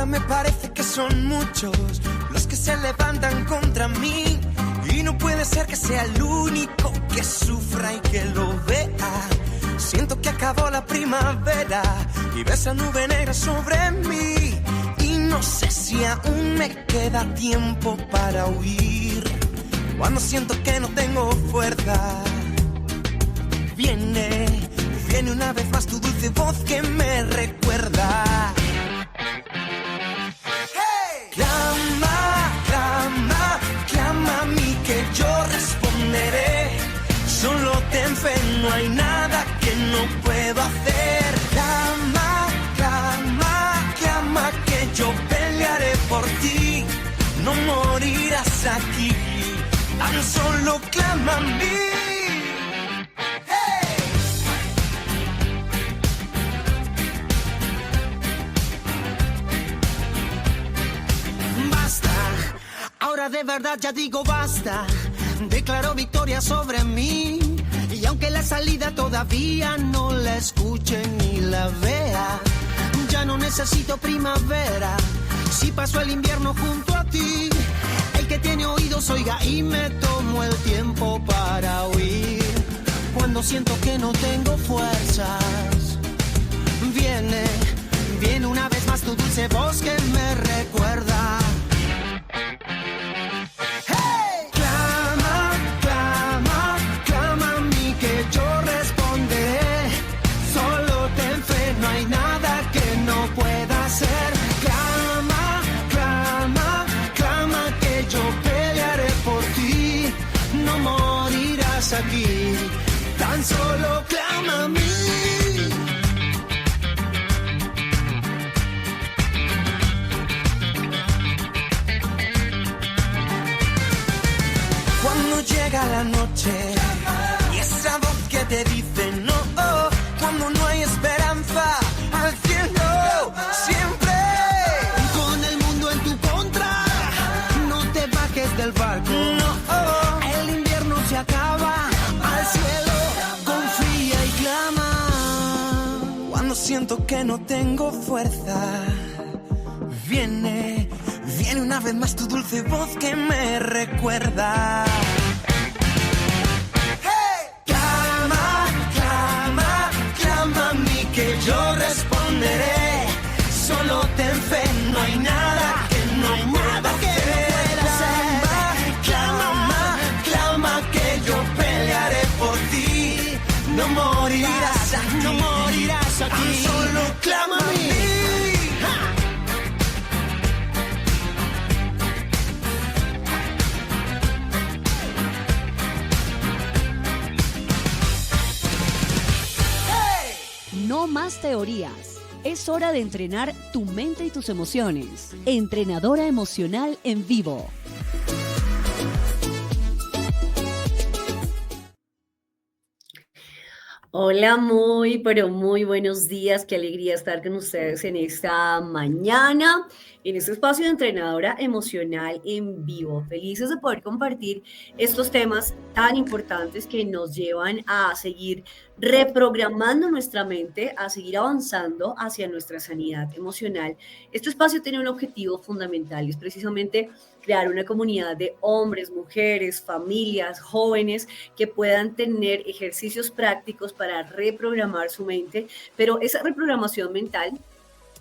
me parece que son muchos los que se levantan contra mí. Y no puede ser que sea el único que sufra y que lo vea. Siento que acabó la primavera y ves esa nube negra sobre mí. Y no sé si aún me queda tiempo para huir. Cuando siento que no tengo fuerza, viene una vez más tu dulce voz que me recuerda. Hey. Clama a mí que yo responderé. Solo ten fe, no hay nada que no puedo hacer. Clama que yo pelearé por ti. No morirás aquí, tan solo clama a mí. Ahora de verdad ya digo basta, declaro victoria sobre mí. Y aunque la salida todavía no la escuche ni la vea, ya no necesito primavera, si paso el invierno junto a ti. El que tiene oídos oiga y me tomo el tiempo para oír. Cuando siento que no tengo fuerzas, viene una vez más tu dulce voz que me recuerda. Aquí, tan solo clama a mí. Cuando llega la noche y esa voz que te dice no, cuando no hay esperanza, al cielo siempre. Con el mundo en tu contra, no te bajes del barco. No, el invierno se acaba. Siento que no tengo fuerza. Viene una vez más tu dulce voz que me recuerda. Hey. Clama a mí que yo responderé. Solo ten fe, no hay nada que no pueda hacer. Clama que yo pelearé por ti. No morirás aquí. No morirás aquí. Solo clama a mí. No más teorías. Es hora de entrenar tu mente y tus emociones. Entrenadora emocional en vivo. Hola, pero muy buenos días. Qué alegría estar con ustedes en esta mañana, en este espacio de entrenadora emocional en vivo. Felices de poder compartir estos temas tan importantes que nos llevan a seguir reprogramando nuestra mente, a seguir avanzando hacia nuestra sanidad emocional. Este espacio tiene un objetivo fundamental y es precisamente crear una comunidad de hombres, mujeres, familias, jóvenes que puedan tener ejercicios prácticos para reprogramar su mente, pero esa reprogramación mental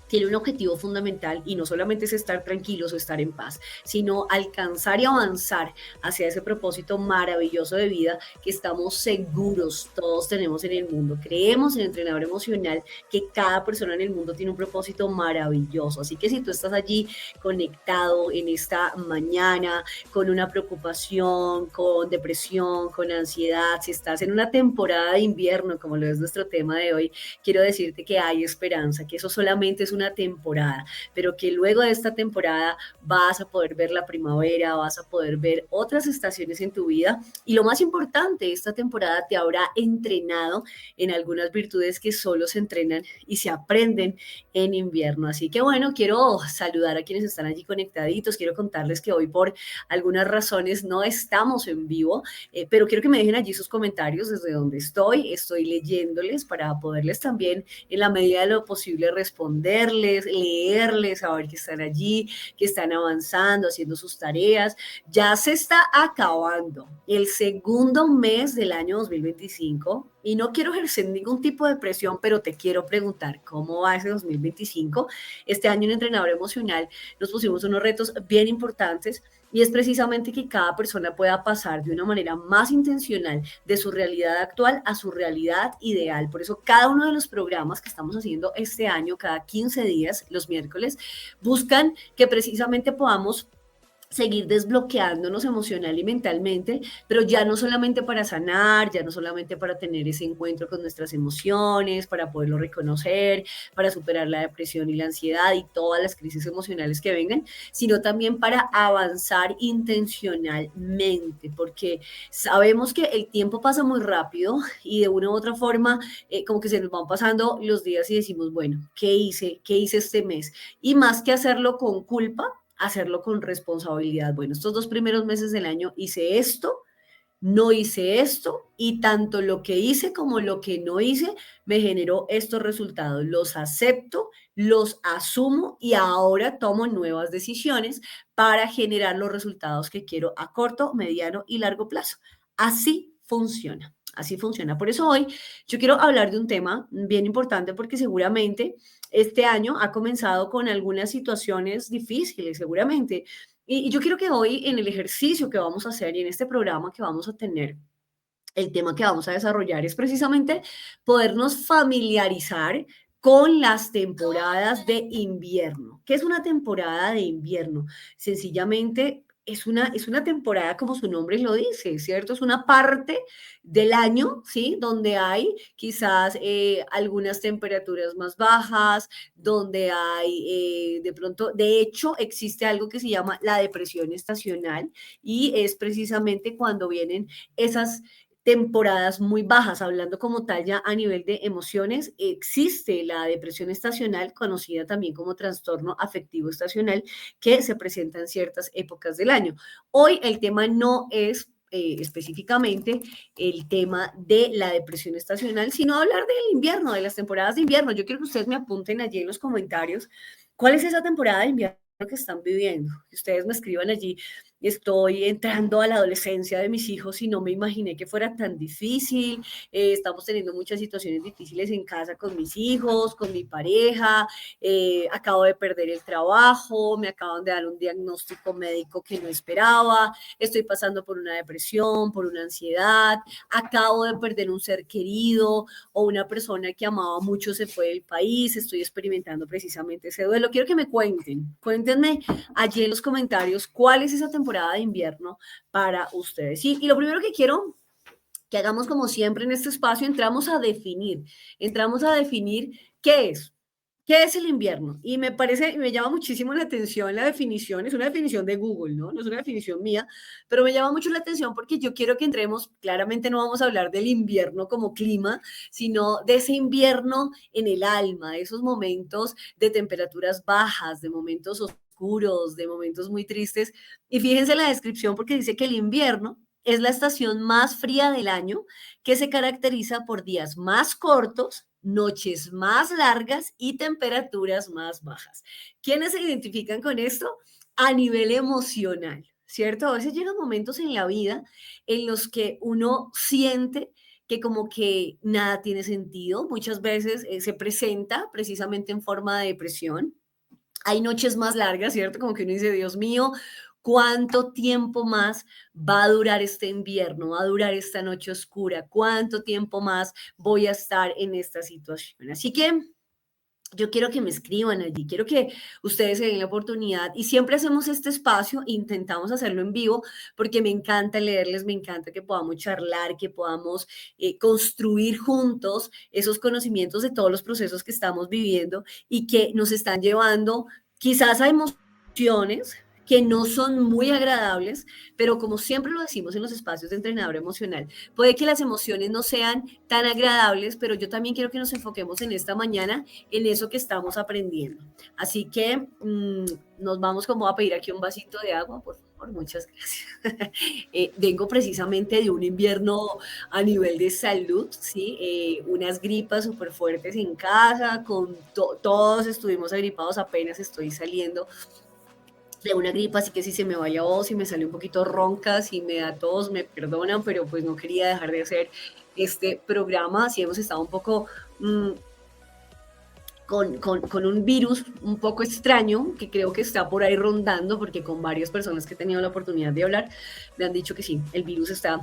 tiene un objetivo fundamental y no solamente es estar tranquilos o estar en paz, sino alcanzar y avanzar hacia ese propósito maravilloso de vida que estamos seguros todos tenemos en el mundo. Creemos en el entrenador emocional que cada persona en el mundo tiene un propósito maravilloso. Así que si tú estás allí conectado en esta mañana con una preocupación, con depresión, con ansiedad, si estás en una temporada de invierno, como lo es nuestro tema de hoy, quiero decirte que hay esperanza, que eso solamente es una temporada, pero que luego de esta temporada vas a poder ver la primavera, vas a poder ver otras estaciones en tu vida y lo más importante, esta temporada te habrá entrenado en algunas virtudes que solo se entrenan y se aprenden en invierno. Así que bueno, quiero saludar a quienes están allí conectaditos, quiero contarles que hoy por algunas razones no estamos en vivo, pero quiero que me dejen allí sus comentarios desde donde estoy leyéndoles para poderles también en la medida de lo posible responderles verles, leerles, saber que están allí, que están avanzando, haciendo sus tareas. Ya se está acabando el segundo mes del año 2025 y no quiero ejercer ningún tipo de presión, pero te quiero preguntar, ¿cómo va ese 2025? Este año en Entrenador Emocional nos pusimos unos retos bien importantes y es precisamente que cada persona pueda pasar de una manera más intencional de su realidad actual a su realidad ideal. Por eso cada uno de los programas que estamos haciendo este año, cada 15 días, los miércoles, buscan que precisamente podamos seguir desbloqueándonos emocional y mentalmente, pero ya no solamente para sanar, ya no solamente para tener ese encuentro con nuestras emociones, para poderlo reconocer, para superar la depresión y la ansiedad y todas las crisis emocionales que vengan, sino también para avanzar intencionalmente, porque sabemos que el tiempo pasa muy rápido y de una u otra forma como que se nos van pasando los días y decimos, bueno, ¿qué hice? ¿Qué hice este mes? Y más que hacerlo con culpa, hacerlo con responsabilidad. Bueno, estos 2 primeros meses del año hice esto, no hice esto y tanto lo que hice como lo que no hice me generó estos resultados. Los acepto, los asumo y ahora tomo nuevas decisiones para generar los resultados que quiero a corto, mediano y largo plazo. Así funciona. Así funciona. Por eso hoy yo quiero hablar de un tema bien importante porque seguramente este año ha comenzado con algunas situaciones difíciles, seguramente. Y yo quiero que hoy en el ejercicio que vamos a hacer y en este programa que vamos a tener, el tema que vamos a desarrollar es precisamente podernos familiarizar con las temporadas de invierno. ¿Qué es una temporada de invierno? Sencillamente es una temporada como su nombre lo dice, ¿cierto? Es una parte del año, ¿sí? Donde hay quizás algunas temperaturas más bajas, donde hay de pronto, de hecho, existe algo que se llama la depresión estacional y es precisamente cuando vienen esas temporadas muy bajas, hablando como tal ya a nivel de emociones, existe la depresión estacional, conocida también como trastorno afectivo estacional, que se presenta en ciertas épocas del año. Hoy el tema no es específicamente el tema de la depresión estacional, sino hablar del invierno, de las temporadas de invierno. Yo quiero que ustedes me apunten allí en los comentarios cuál es esa temporada de invierno que están viviendo. Que ustedes me escriban allí. Estoy entrando a la adolescencia de mis hijos y no me imaginé que fuera tan difícil. Estamos teniendo muchas situaciones difíciles en casa con mis hijos, con mi pareja. Acabo de perder el trabajo, me acaban de dar un diagnóstico médico que no esperaba. Estoy pasando por una depresión, por una ansiedad. Acabo de perder un ser querido o una persona que amaba mucho se fue del país. Estoy experimentando precisamente ese duelo. Quiero que me cuéntenme allí en los comentarios cuál es esa temporada de invierno para ustedes. Y lo primero que quiero que hagamos como siempre en este espacio, entramos a definir qué es. ¿Qué es el invierno? Y me llama muchísimo la atención la definición, es una definición de Google, ¿no? No es una definición mía, pero me llama mucho la atención porque yo quiero que entremos, claramente no vamos a hablar del invierno como clima, sino de ese invierno en el alma, de esos momentos de temperaturas bajas, de momentos oscuros, de momentos muy tristes. Y fíjense la descripción porque dice que el invierno es la estación más fría del año que se caracteriza por días más cortos, noches más largas y temperaturas más bajas. ¿Quiénes se identifican con esto? A nivel emocional, ¿cierto? A veces llegan momentos en la vida en los que uno siente que como que nada tiene sentido. Muchas veces se presenta precisamente en forma de depresión. Hay noches más largas, ¿cierto? Como que uno dice, Dios mío, ¿cuánto tiempo más va a durar este invierno? ¿Va a durar esta noche oscura? ¿Cuánto tiempo más voy a estar en esta situación? Así que yo quiero que me escriban allí, quiero que ustedes se den la oportunidad y siempre hacemos este espacio, intentamos hacerlo en vivo porque me encanta leerles, me encanta que podamos charlar, que podamos construir juntos esos conocimientos de todos los procesos que estamos viviendo y que nos están llevando quizás a emociones que no son muy agradables, pero como siempre lo decimos en los espacios de entrenador emocional, puede que las emociones no sean tan agradables, pero yo también quiero que nos enfoquemos en esta mañana en eso que estamos aprendiendo. Así que nos vamos como a pedir aquí un vasito de agua, por favor. Muchas gracias. Vengo precisamente de un invierno a nivel de salud, ¿sí? Unas gripas súper fuertes en casa, todos estuvimos agripados, apenas estoy saliendo de una gripa, así que si se me va la voz, si me sale un poquito ronca, si me da tos, me perdonan, pero pues no quería dejar de hacer este programa, así hemos estado un poco con un virus un poco extraño que creo que está por ahí rondando, porque con varias personas que he tenido la oportunidad de hablar me han dicho que sí, el virus está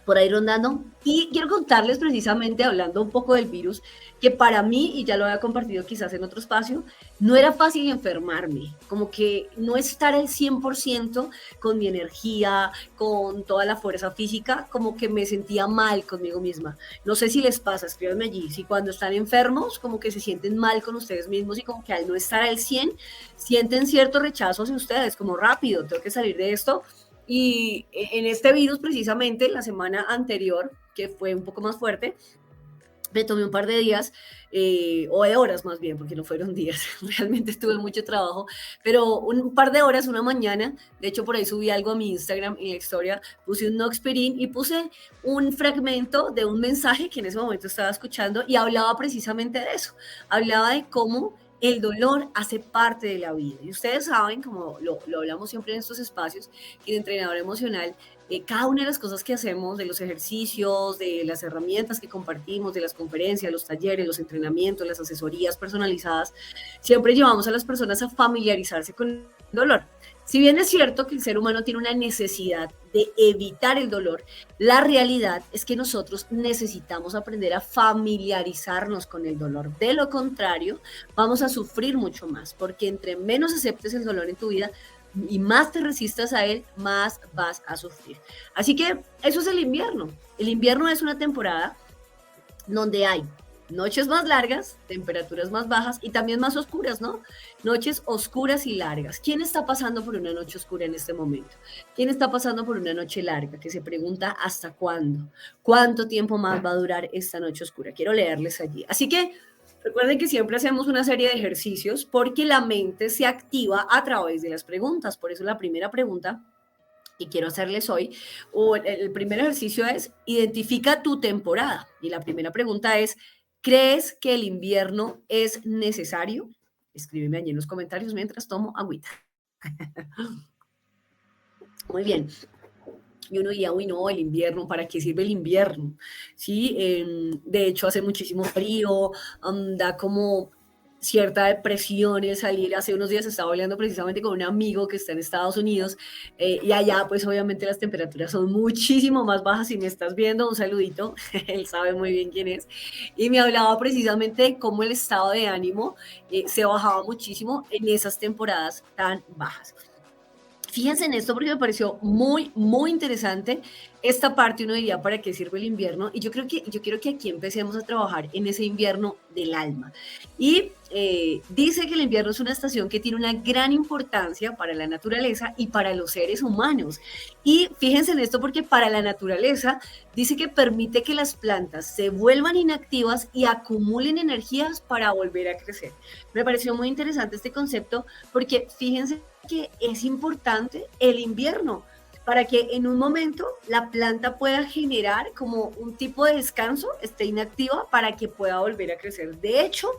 por ahí rondando. Y quiero contarles precisamente, hablando un poco del virus, que para mí, y ya lo había compartido quizás en otro espacio, no era fácil enfermarme, como que no estar al 100% con mi energía, con toda la fuerza física, como que me sentía mal conmigo misma. No sé si les pasa, escríbanme allí, si cuando están enfermos, como que se sienten mal con ustedes mismos y como que al no estar al 100, sienten cierto rechazo hacia ustedes, como rápido, tengo que salir de esto. Y en este virus, precisamente, la semana anterior, que fue un poco más fuerte, me tomé un par de días, o de horas más bien, porque no fueron días, realmente tuve mucho trabajo, pero un par de horas, una mañana, de hecho por ahí subí algo a mi Instagram en la historia, puse un Noxperin y puse un fragmento de un mensaje que en ese momento estaba escuchando y hablaba precisamente de eso, hablaba de cómo el dolor hace parte de la vida. Y ustedes saben, como lo hablamos siempre en estos espacios, que el entrenador emocional, cada una de las cosas que hacemos, de los ejercicios, de las herramientas que compartimos, de las conferencias, los talleres, los entrenamientos, las asesorías personalizadas, siempre llevamos a las personas a familiarizarse con el dolor. Si bien es cierto que el ser humano tiene una necesidad de evitar el dolor, la realidad es que nosotros necesitamos aprender a familiarizarnos con el dolor. De lo contrario, vamos a sufrir mucho más, porque entre menos aceptes el dolor en tu vida y más te resistas a él, más vas a sufrir. Así que eso es el invierno. El invierno es una temporada donde hay noches más largas, temperaturas más bajas y también más oscuras, ¿no? Noches oscuras y largas. ¿Quién está pasando por una noche oscura en este momento? ¿Quién está pasando por una noche larga? Que se pregunta ¿hasta cuándo? ¿Cuánto tiempo más va a durar esta noche oscura? Quiero leerles allí. Así que recuerden que siempre hacemos una serie de ejercicios porque la mente se activa a través de las preguntas. Por eso la primera pregunta que quiero hacerles hoy, o el primer ejercicio es identifica tu temporada. Y la primera pregunta es, ¿crees que el invierno es necesario? Escríbeme allí en los comentarios mientras tomo agüita. Muy bien. Y uno diría, uy, no, el invierno, ¿para qué sirve el invierno? Sí, de hecho hace muchísimo frío, da como cierta depresión el salir. Hace unos días estaba hablando precisamente con un amigo que está en Estados Unidos y allá pues obviamente las temperaturas son muchísimo más bajas. Si me estás viendo, un saludito, él sabe muy bien quién es. Y me hablaba precisamente de cómo el estado de ánimo se bajaba muchísimo en esas temporadas tan bajas. Fíjense en esto porque me pareció muy, muy interesante esta parte. Uno diría, ¿para qué sirve el invierno? Y yo quiero que aquí empecemos a trabajar en ese invierno del alma. Y dice que el invierno es una estación que tiene una gran importancia para la naturaleza y para los seres humanos. Y fíjense en esto porque para la naturaleza dice que permite que las plantas se vuelvan inactivas y acumulen energías para volver a crecer. Me pareció muy interesante este concepto porque fíjense que es importante el invierno para que en un momento la planta pueda generar como un tipo de descanso, esté inactiva para que pueda volver a crecer. De hecho,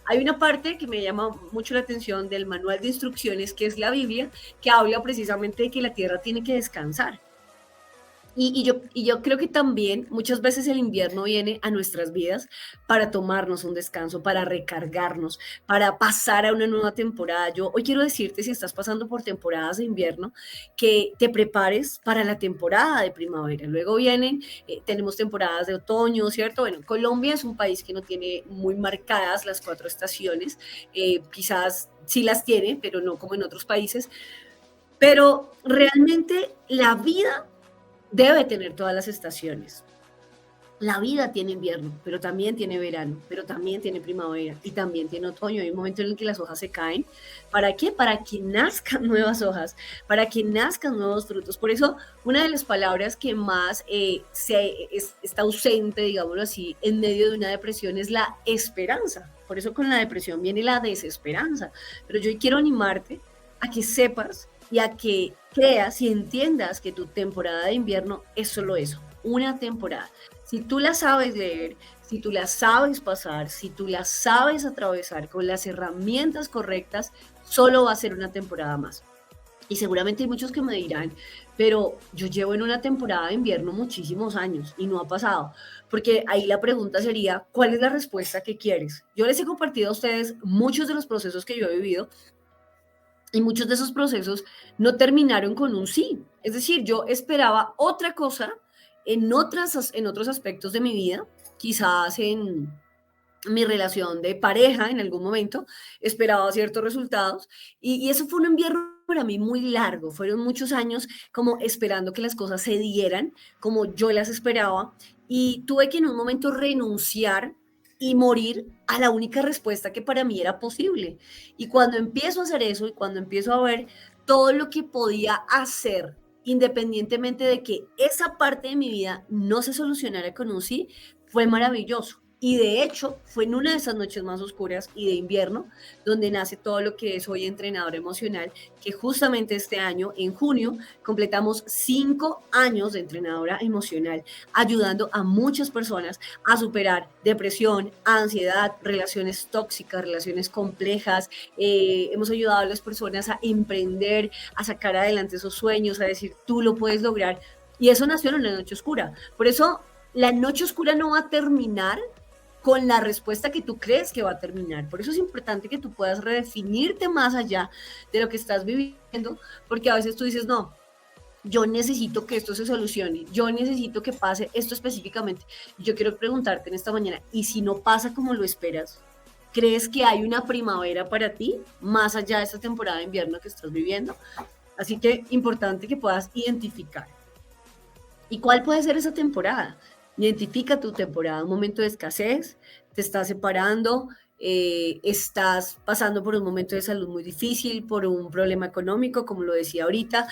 hay una parte que me llama mucho la atención del manual de instrucciones, que es la Biblia, que habla precisamente de que la tierra tiene que descansar. Y yo creo que también muchas veces el invierno viene a nuestras vidas para tomarnos un descanso, para recargarnos, para pasar a una nueva temporada. Yo hoy quiero decirte, si estás pasando por temporadas de invierno, que te prepares para la temporada de primavera. Luego vienen, tenemos temporadas de otoño, ¿cierto? Bueno, Colombia es un país que no tiene muy marcadas las 4 estaciones, quizás sí las tiene, pero no como en otros países. Pero realmente la vida debe tener todas las estaciones. La vida tiene invierno, pero también tiene verano, pero también tiene primavera y también tiene otoño. Hay un momento en el que las hojas se caen. ¿Para qué? Para que nazcan nuevas hojas, para que nazcan nuevos frutos. Por eso, una de las palabras que más está ausente, digámoslo así, en medio de una depresión es la esperanza. Por eso con la depresión viene la desesperanza. Pero yo quiero animarte a que sepas y a que creas y entiendas que tu temporada de invierno es solo eso, una temporada. Si tú la sabes leer, si tú la sabes pasar, si tú la sabes atravesar con las herramientas correctas, solo va a ser una temporada más. Y seguramente hay muchos que me dirán, pero yo llevo en una temporada de invierno muchísimos años y no ha pasado. Porque ahí la pregunta sería, ¿cuál es la respuesta que quieres? Yo les he compartido a ustedes muchos de los procesos que yo he vivido y muchos de esos procesos no terminaron con un sí. Es decir, yo esperaba otra cosa en otros aspectos de mi vida, quizás en mi relación de pareja en algún momento, esperaba ciertos resultados y eso fue un invierno para mí muy largo, fueron muchos años como esperando que las cosas se dieran como yo las esperaba y tuve que en un momento renunciar y morir a la única respuesta que para mí era posible. Y cuando empiezo a hacer eso y cuando empiezo a ver todo lo que podía hacer, independientemente de que esa parte de mi vida no se solucionara con un sí, fue maravilloso. Y de hecho, fue en una de esas noches más oscuras y de invierno donde nace todo lo que es hoy entrenadora emocional, que justamente este año, en junio, completamos 5 años de entrenadora emocional, ayudando a muchas personas a superar depresión, ansiedad, relaciones tóxicas, relaciones complejas. Hemos ayudado a las personas a emprender, a sacar adelante esos sueños, a decir, tú lo puedes lograr. Y eso nació en una noche oscura. Por eso, la noche oscura no va a terminar con la respuesta que tú crees que va a terminar. Por eso es importante que tú puedas redefinirte más allá de lo que estás viviendo, porque a veces tú dices, no, yo necesito que esto se solucione, yo necesito que pase esto específicamente. Yo quiero preguntarte en esta mañana, ¿y si no pasa como lo esperas? ¿Crees que hay una primavera para ti, más allá de esta temporada de invierno que estás viviendo? Así que importante que puedas identificar. ¿Y cuál puede ser esa temporada? Identifica tu temporada, un momento de escasez, te estás separando, estás pasando por un momento de salud muy difícil, por un problema económico, como lo decía ahorita,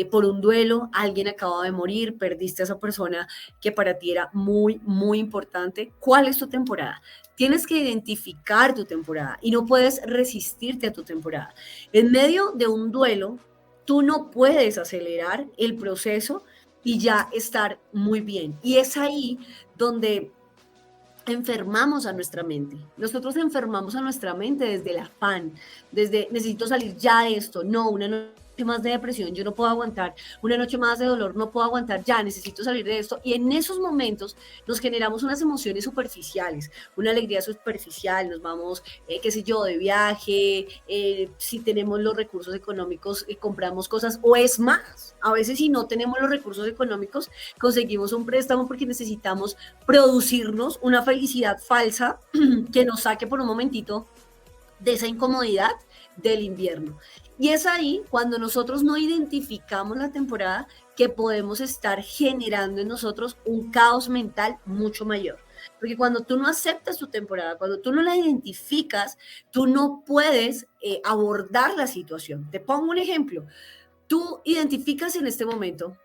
por un duelo, alguien acaba de morir, perdiste a esa persona que para ti era muy, muy importante. ¿Cuál es tu temporada? Tienes que identificar tu temporada y no puedes resistirte a tu temporada. En medio de un duelo, tú no puedes acelerar el proceso y ya estar muy bien. Y es ahí donde enfermamos a nuestra mente. Nosotros enfermamos a nuestra mente desde el afán, desde necesito salir ya de esto. No, una noche más de depresión, yo no puedo aguantar. Una noche más de dolor, no puedo aguantar. Ya, necesito salir de esto. Y en esos momentos nos generamos unas emociones superficiales, una alegría superficial. Nos vamos, qué sé yo, de viaje. Si tenemos los recursos económicos, compramos cosas. O es más, a veces si no tenemos los recursos económicos, conseguimos un préstamo porque necesitamos producirnos una felicidad falsa que nos saque por un momentito de esa incomodidad del invierno. Y es ahí cuando nosotros no identificamos la temporada que podemos estar generando en nosotros un caos mental mucho mayor. Porque cuando tú no aceptas tu temporada, cuando tú no la identificas, tú no puedes abordar la situación. Te pongo un ejemplo. Tú identificas en este momento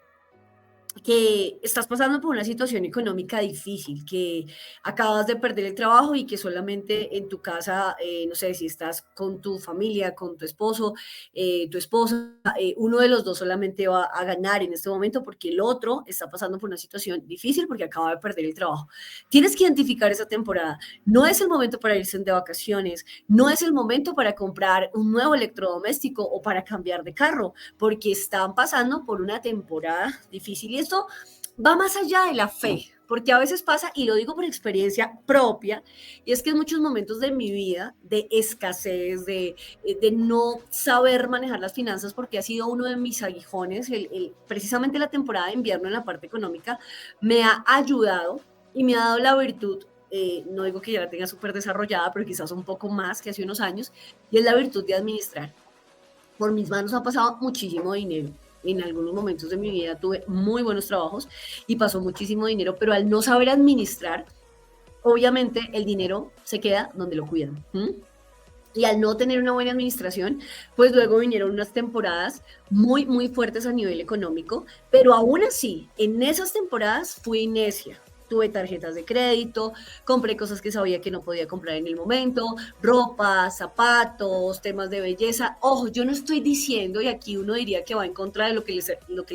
que estás pasando por una situación económica difícil, que acabas de perder el trabajo y que solamente en tu casa, no sé si estás con tu familia, con tu esposa, uno de los dos solamente va a ganar en este momento porque el otro está pasando por una situación difícil porque acaba de perder el trabajo. Tienes que identificar esa temporada. No es el momento para irse de vacaciones, no es el momento para comprar un nuevo electrodoméstico o para cambiar de carro, porque están pasando por una temporada difícil. Y esto va más allá de la fe, porque a veces pasa, y lo digo por experiencia propia, y es que en muchos momentos de mi vida, de escasez, de no saber manejar las finanzas, porque ha sido uno de mis aguijones, precisamente la temporada de invierno en la parte económica, me ha ayudado y me ha dado la virtud, no digo que ya la tenga súper desarrollada, pero quizás un poco más que hace unos años, y es la virtud de administrar. Por mis manos ha pasado muchísimo dinero. En algunos momentos de mi vida tuve muy buenos trabajos y pasó muchísimo dinero, pero al no saber administrar, obviamente el dinero se queda donde lo cuidan. Y al no tener una buena administración, pues luego vinieron unas temporadas muy, muy fuertes a nivel económico, pero aún así, en esas temporadas fui necia. Tuve tarjetas de crédito, compré cosas que sabía que no podía comprar en el momento, ropa, zapatos, temas de belleza. Ojo, yo no estoy diciendo, y aquí uno diría que va en contra de lo que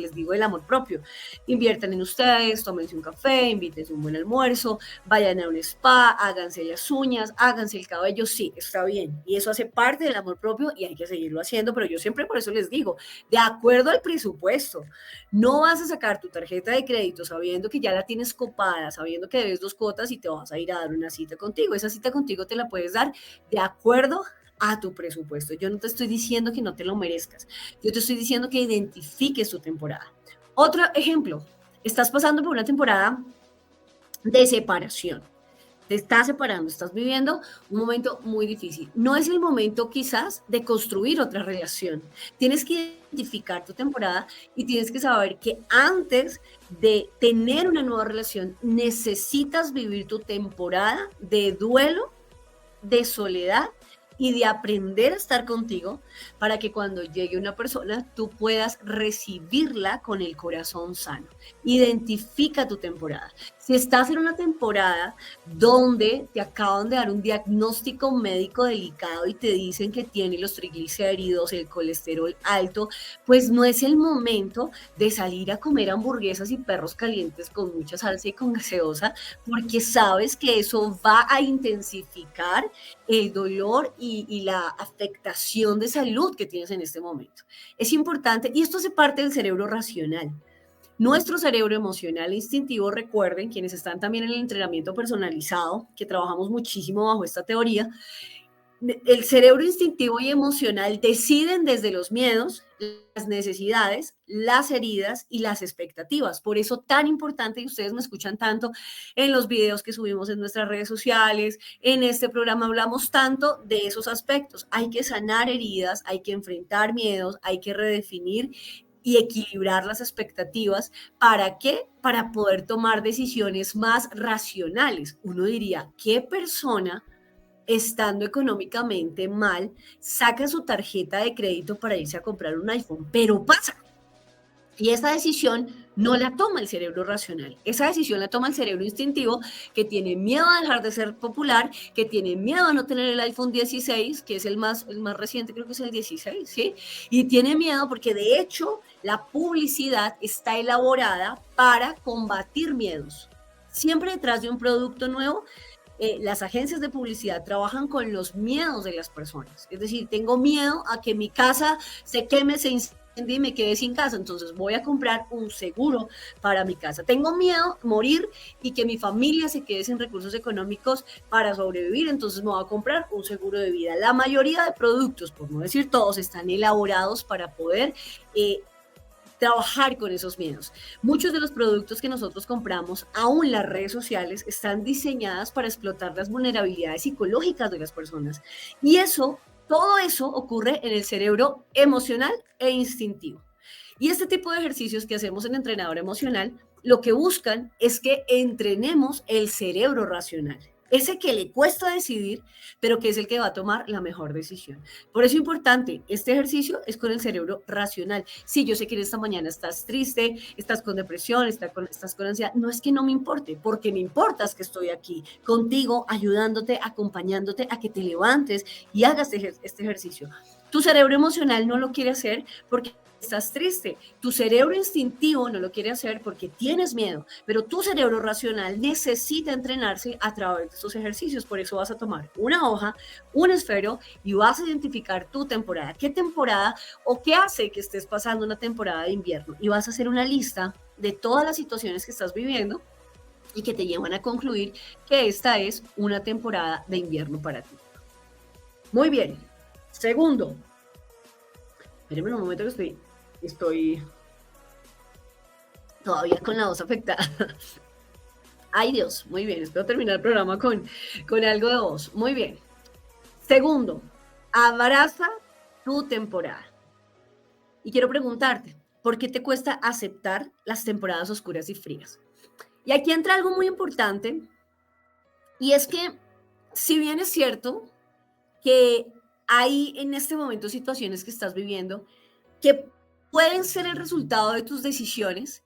les digo del amor propio. Inviertan en ustedes, tómense un café, invítense un buen almuerzo, vayan a un spa, háganse las uñas, háganse el cabello, sí, está bien. Y eso hace parte del amor propio y hay que seguirlo haciendo, pero yo siempre por eso les digo, de acuerdo al presupuesto. No vas a sacar tu tarjeta de crédito sabiendo que ya la tienes copada, sabiendo que debes 2 cuotas y te vas a ir a dar una cita contigo. Esa cita contigo te la puedes dar de acuerdo a tu presupuesto. Yo no te estoy diciendo que no te lo merezcas. Yo te estoy diciendo que identifiques tu temporada. Otro ejemplo, estás pasando por una temporada de separación. Te estás separando, estás viviendo un momento muy difícil. No es el momento quizás de construir otra relación. Tienes que identificar tu temporada y tienes que saber que antes de tener una nueva relación necesitas vivir tu temporada de duelo, de soledad y de aprender a estar contigo para que cuando llegue una persona tú puedas recibirla con el corazón sano. Identifica tu temporada. Si estás en una temporada donde te acaban de dar un diagnóstico médico delicado y te dicen que tienes los triglicéridos, el colesterol alto, pues no es el momento de salir a comer hamburguesas y perros calientes con mucha salsa y con gaseosa, porque sabes que eso va a intensificar el dolor y la afectación de salud que tienes en este momento. Es importante, y esto hace parte del cerebro racional. Nuestro cerebro emocional e instintivo, recuerden, quienes están también en el entrenamiento personalizado, que trabajamos muchísimo bajo esta teoría, el cerebro instintivo y emocional deciden desde los miedos, las necesidades, las heridas y las expectativas. Por eso tan importante, y ustedes me escuchan tanto en los videos que subimos en nuestras redes sociales, en este programa hablamos tanto de esos aspectos. Hay que sanar heridas, hay que enfrentar miedos, hay que redefinir y equilibrar las expectativas. ¿Para qué? Para poder tomar decisiones más racionales. Uno diría, ¿qué persona estando económicamente mal, saca su tarjeta de crédito para irse a comprar un iPhone? Pero pasa. Y esa decisión no la toma el cerebro racional, esa decisión la toma el cerebro instintivo que tiene miedo a dejar de ser popular, que tiene miedo a no tener el iPhone 16, que es el más reciente, creo que es el 16, ¿sí? Y tiene miedo porque de hecho la publicidad está elaborada para combatir miedos. Siempre detrás de un producto nuevo las agencias de publicidad trabajan con los miedos de las personas. Es decir, tengo miedo a que mi casa se queme, se incendie y me quedé sin casa, entonces voy a comprar un seguro para mi casa. Tengo miedo a morir y que mi familia se quede sin recursos económicos para sobrevivir, entonces me voy a comprar un seguro de vida. La mayoría de productos, por no decir todos, están elaborados para poder trabajar con esos miedos. Muchos de los productos que nosotros compramos, aún las redes sociales, están diseñadas para explotar las vulnerabilidades psicológicas de las personas. Y eso, todo eso ocurre en el cerebro emocional e instintivo. Y este tipo de ejercicios que hacemos en Entrenador Emocional, lo que buscan es que entrenemos el cerebro racional. Ese que le cuesta decidir, pero que es el que va a tomar la mejor decisión. Por eso es importante, este ejercicio es con el cerebro racional. Sí, yo sé que en esta mañana estás triste, estás con depresión, estás con ansiedad. No es que no me importe, porque me importa es que estoy aquí contigo, ayudándote, acompañándote a que te levantes y hagas este ejercicio. Tu cerebro emocional no lo quiere hacer porque estás triste. Tu cerebro instintivo no lo quiere hacer porque tienes miedo, pero tu cerebro racional necesita entrenarse a través de estos ejercicios. Por eso vas a tomar una hoja, un esfero y vas a identificar tu temporada. ¿Qué temporada o qué hace que estés pasando una temporada de invierno? Y vas a hacer una lista de todas las situaciones que estás viviendo y que te llevan a concluir que esta es una temporada de invierno para ti. Muy bien. Segundo, espérenme un momento que estoy todavía con la voz afectada. Ay Dios, muy bien, espero terminar el programa con algo de voz. Muy bien. Segundo, abraza tu temporada. Y quiero preguntarte, ¿por qué te cuesta aceptar las temporadas oscuras y frías? Y aquí entra algo muy importante, y es que si bien es cierto que hay en este momento situaciones que estás viviendo que pueden ser el resultado de tus decisiones,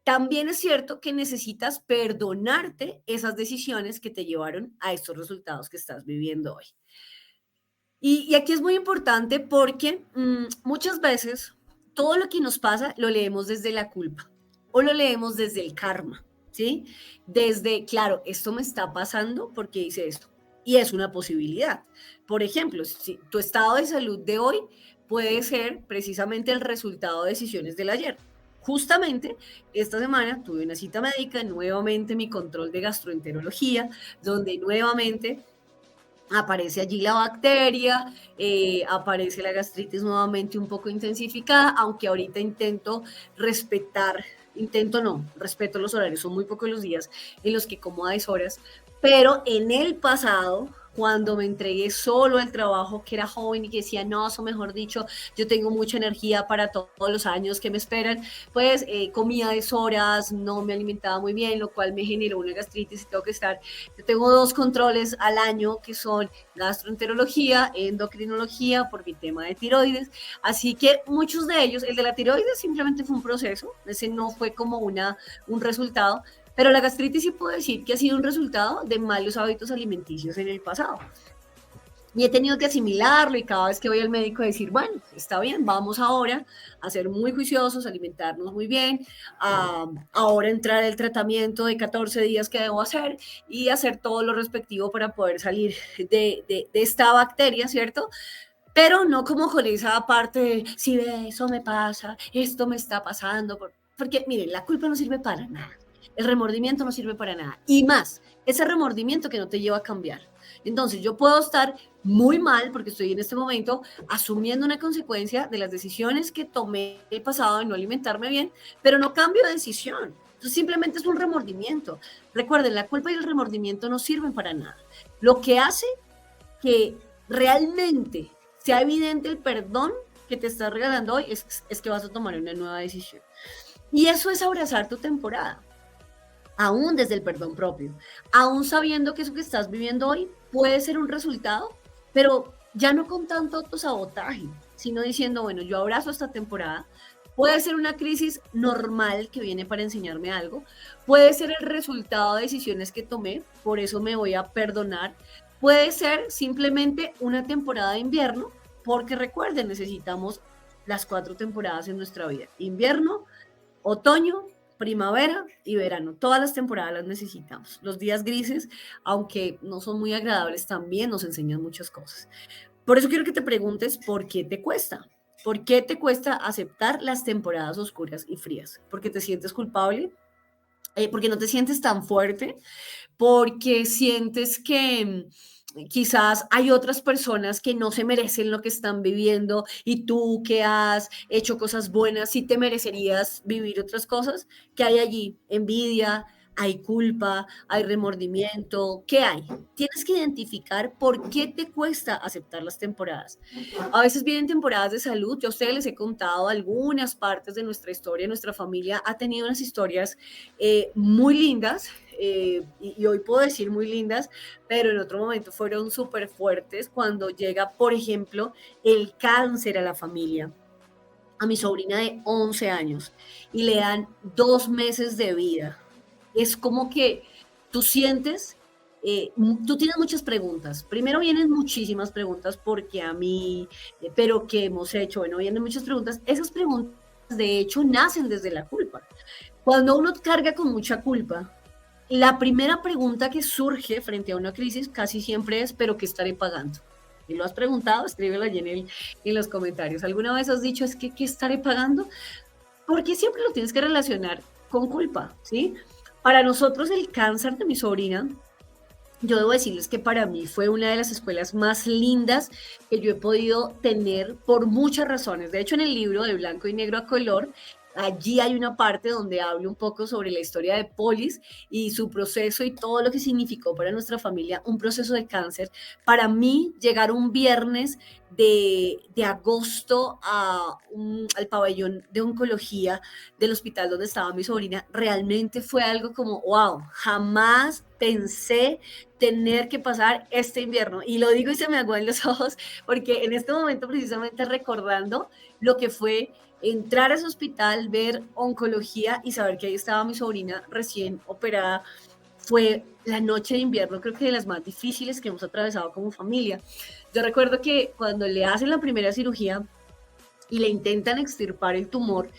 también es cierto que necesitas perdonarte esas decisiones que te llevaron a estos resultados que estás viviendo hoy. Y aquí es muy importante porque muchas veces todo lo que nos pasa lo leemos desde la culpa o lo leemos desde el karma, ¿sí? Desde, claro, esto me está pasando porque hice esto. Y es una posibilidad. Por ejemplo, si tu estado de salud de hoy puede ser precisamente el resultado de decisiones del ayer. Justamente esta semana tuve una cita médica, nuevamente mi control de gastroenterología, donde nuevamente aparece allí la bacteria, aparece la gastritis nuevamente un poco intensificada, aunque ahorita respeto los horarios, son muy pocos los días en los que como a deshoras, pero en el pasado, cuando me entregué solo al trabajo, que era joven y que decía, no, eso mejor dicho, yo tengo mucha energía para todos los años que me esperan, pues comía a deshoras, no me alimentaba muy bien, lo cual me generó una gastritis y yo tengo 2 controles al año que son gastroenterología, endocrinología por mi tema de tiroides, así que muchos de ellos, el de la tiroides simplemente fue un proceso, ese no fue como un resultado, pero la gastritis sí puedo decir que ha sido un resultado de malos hábitos alimenticios en el pasado. Y he tenido que asimilarlo y cada vez que voy al médico decir, bueno, está bien, vamos ahora a ser muy juiciosos, alimentarnos muy bien, ahora entrar el tratamiento de 14 días que debo hacer y hacer todo lo respectivo para poder salir de esta bacteria, ¿cierto? Pero no como con esa parte de, si ve, eso me pasa, esto me está pasando, porque miren, la culpa no sirve para nada. El remordimiento no sirve para nada. Y más, ese remordimiento que no te lleva a cambiar. Entonces, yo puedo estar muy mal porque estoy en este momento asumiendo una consecuencia de las decisiones que tomé el pasado de no alimentarme bien, pero no cambio de decisión. Entonces, simplemente es un remordimiento. Recuerden, la culpa y el remordimiento no sirven para nada. Lo que hace que realmente sea evidente el perdón que te estás regalando hoy es que vas a tomar una nueva decisión. Y eso es abrazar tu temporada, aún desde el perdón propio, aún sabiendo que eso que estás viviendo hoy puede ser un resultado, pero ya no con tanto autosabotaje, sino diciendo, bueno, yo abrazo esta temporada, puede ser una crisis normal que viene para enseñarme algo, puede ser el resultado de decisiones que tomé, por eso me voy a perdonar, puede ser simplemente una temporada de invierno, porque recuerden, necesitamos las 4 temporadas en nuestra vida, invierno, otoño, primavera y verano. Todas las temporadas las necesitamos. Los días grises, aunque no son muy agradables, también nos enseñan muchas cosas. Por eso quiero que te preguntes por qué te cuesta. ¿Por qué te cuesta aceptar las temporadas oscuras y frías? ¿Porque te sientes culpable? ¿Porque no te sientes tan fuerte? ¿Porque sientes que quizás hay otras personas que no se merecen lo que están viviendo y tú que has hecho cosas buenas, sí te merecerías vivir otras cosas? ¿Qué hay allí? Envidia, hay culpa, hay remordimiento, ¿qué hay? Tienes que identificar por qué te cuesta aceptar las temporadas. A veces vienen temporadas de salud, yo a ustedes les he contado algunas partes de nuestra historia, nuestra familia ha tenido unas historias muy lindas, y hoy puedo decir muy lindas, pero en otro momento fueron súper fuertes cuando llega, por ejemplo, el cáncer a la familia, a mi sobrina de 11 años, y le dan 2 meses de vida. Es como que tú sientes, tú tienes muchas preguntas. Primero vienen muchísimas preguntas porque a mí, pero ¿qué hemos hecho? Bueno, vienen muchas preguntas. Esas preguntas, de hecho, nacen desde la culpa. Cuando uno carga con mucha culpa, la primera pregunta que surge frente a una crisis casi siempre es, ¿pero qué estaré pagando? Si lo has preguntado, escríbelo allí en los comentarios. ¿Alguna vez has dicho, es que qué estaré pagando? Porque siempre lo tienes que relacionar con culpa, ¿sí? Para nosotros el cáncer de mi sobrina, yo debo decirles que para mí fue una de las escuelas más lindas que yo he podido tener por muchas razones. De hecho, en el libro de Blanco y Negro a Color, allí hay una parte donde hablo un poco sobre la historia de Polis y su proceso y todo lo que significó para nuestra familia un proceso de cáncer. Para mí, llegar un viernes de agosto al pabellón de oncología del hospital donde estaba mi sobrina, realmente fue algo como, wow, jamás pensé tener que pasar este invierno. Y lo digo y se me aguan los ojos, porque en este momento precisamente recordando lo que fue entrar a ese hospital, ver oncología y saber que ahí estaba mi sobrina recién operada, fue la noche de invierno, creo que de las más difíciles que hemos atravesado como familia. Yo recuerdo que cuando le hacen la primera cirugía y le intentan extirpar el tumor,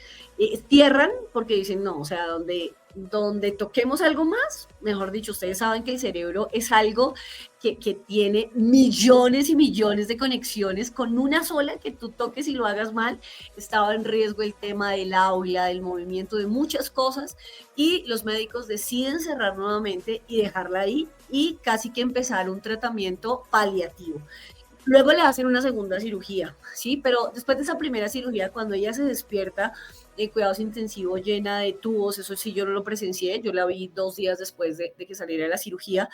cierran porque dicen, no, o sea, donde toquemos algo más, mejor dicho, ustedes saben que el cerebro es algo que tiene millones y millones de conexiones, con una sola que tú toques y lo hagas mal, estaba en riesgo el tema del aula, del movimiento, de muchas cosas, y los médicos deciden cerrar nuevamente y dejarla ahí y casi que empezar un tratamiento paliativo. Luego le hacen una segunda cirugía, ¿sí? Pero después de esa primera cirugía, cuando ella se despierta en cuidados intensivos llena de tubos, eso sí yo no lo presencié, yo la vi 2 días después de que saliera la cirugía,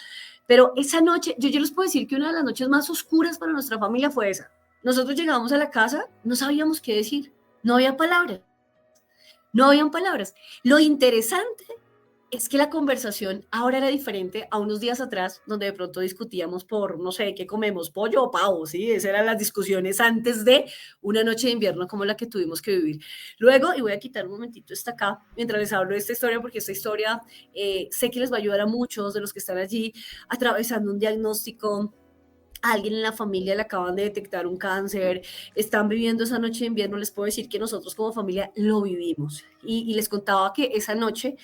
pero esa noche, yo les puedo decir que una de las noches más oscuras para nuestra familia fue esa. Nosotros llegamos a la casa, no sabíamos qué decir, no había palabras, no habían palabras. Lo interesante es que la conversación ahora era diferente a unos días atrás, donde de pronto discutíamos por, no sé, qué comemos, pollo o pavo, ¿sí? Esas eran las discusiones antes de una noche de invierno como la que tuvimos que vivir. Luego, y voy a quitar un momentito esta acá, mientras les hablo de esta historia, porque esta historia sé que les va a ayudar a muchos de los que están allí atravesando un diagnóstico. A alguien en la familia le acaban de detectar un cáncer, están viviendo esa noche de invierno, les puedo decir que nosotros como familia lo vivimos. Y les contaba que esa noche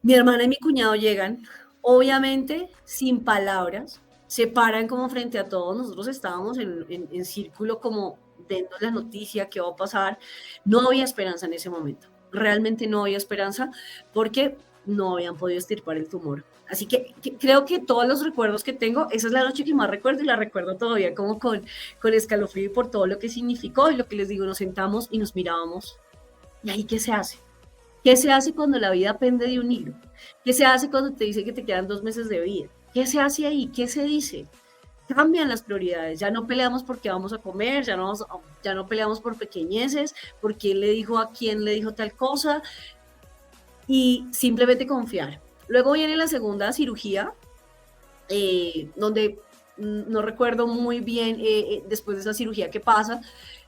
mi hermana y mi cuñado llegan, obviamente sin palabras, se paran como frente a todos, nosotros estábamos en círculo como dando la noticia, qué va a pasar. No había esperanza en ese momento, realmente no había esperanza porque no habían podido extirpar el tumor. Así que creo que todos los recuerdos que tengo, esa es la noche que más recuerdo y la recuerdo todavía como con escalofrío y por todo lo que significó y lo que les digo, nos sentamos y nos mirábamos. ¿Y ahí qué se hace? ¿Qué se hace cuando la vida pende de un hilo? ¿Qué se hace cuando te dice que te quedan 2 meses de vida? ¿Qué se hace ahí? ¿Qué se dice? Cambian las prioridades. Ya no peleamos por qué vamos a comer, ya no peleamos por pequeñeces, por quién le dijo a quién le dijo tal cosa, y simplemente confiar. Luego viene la segunda cirugía, donde no recuerdo muy bien después de esa cirugía qué pasa.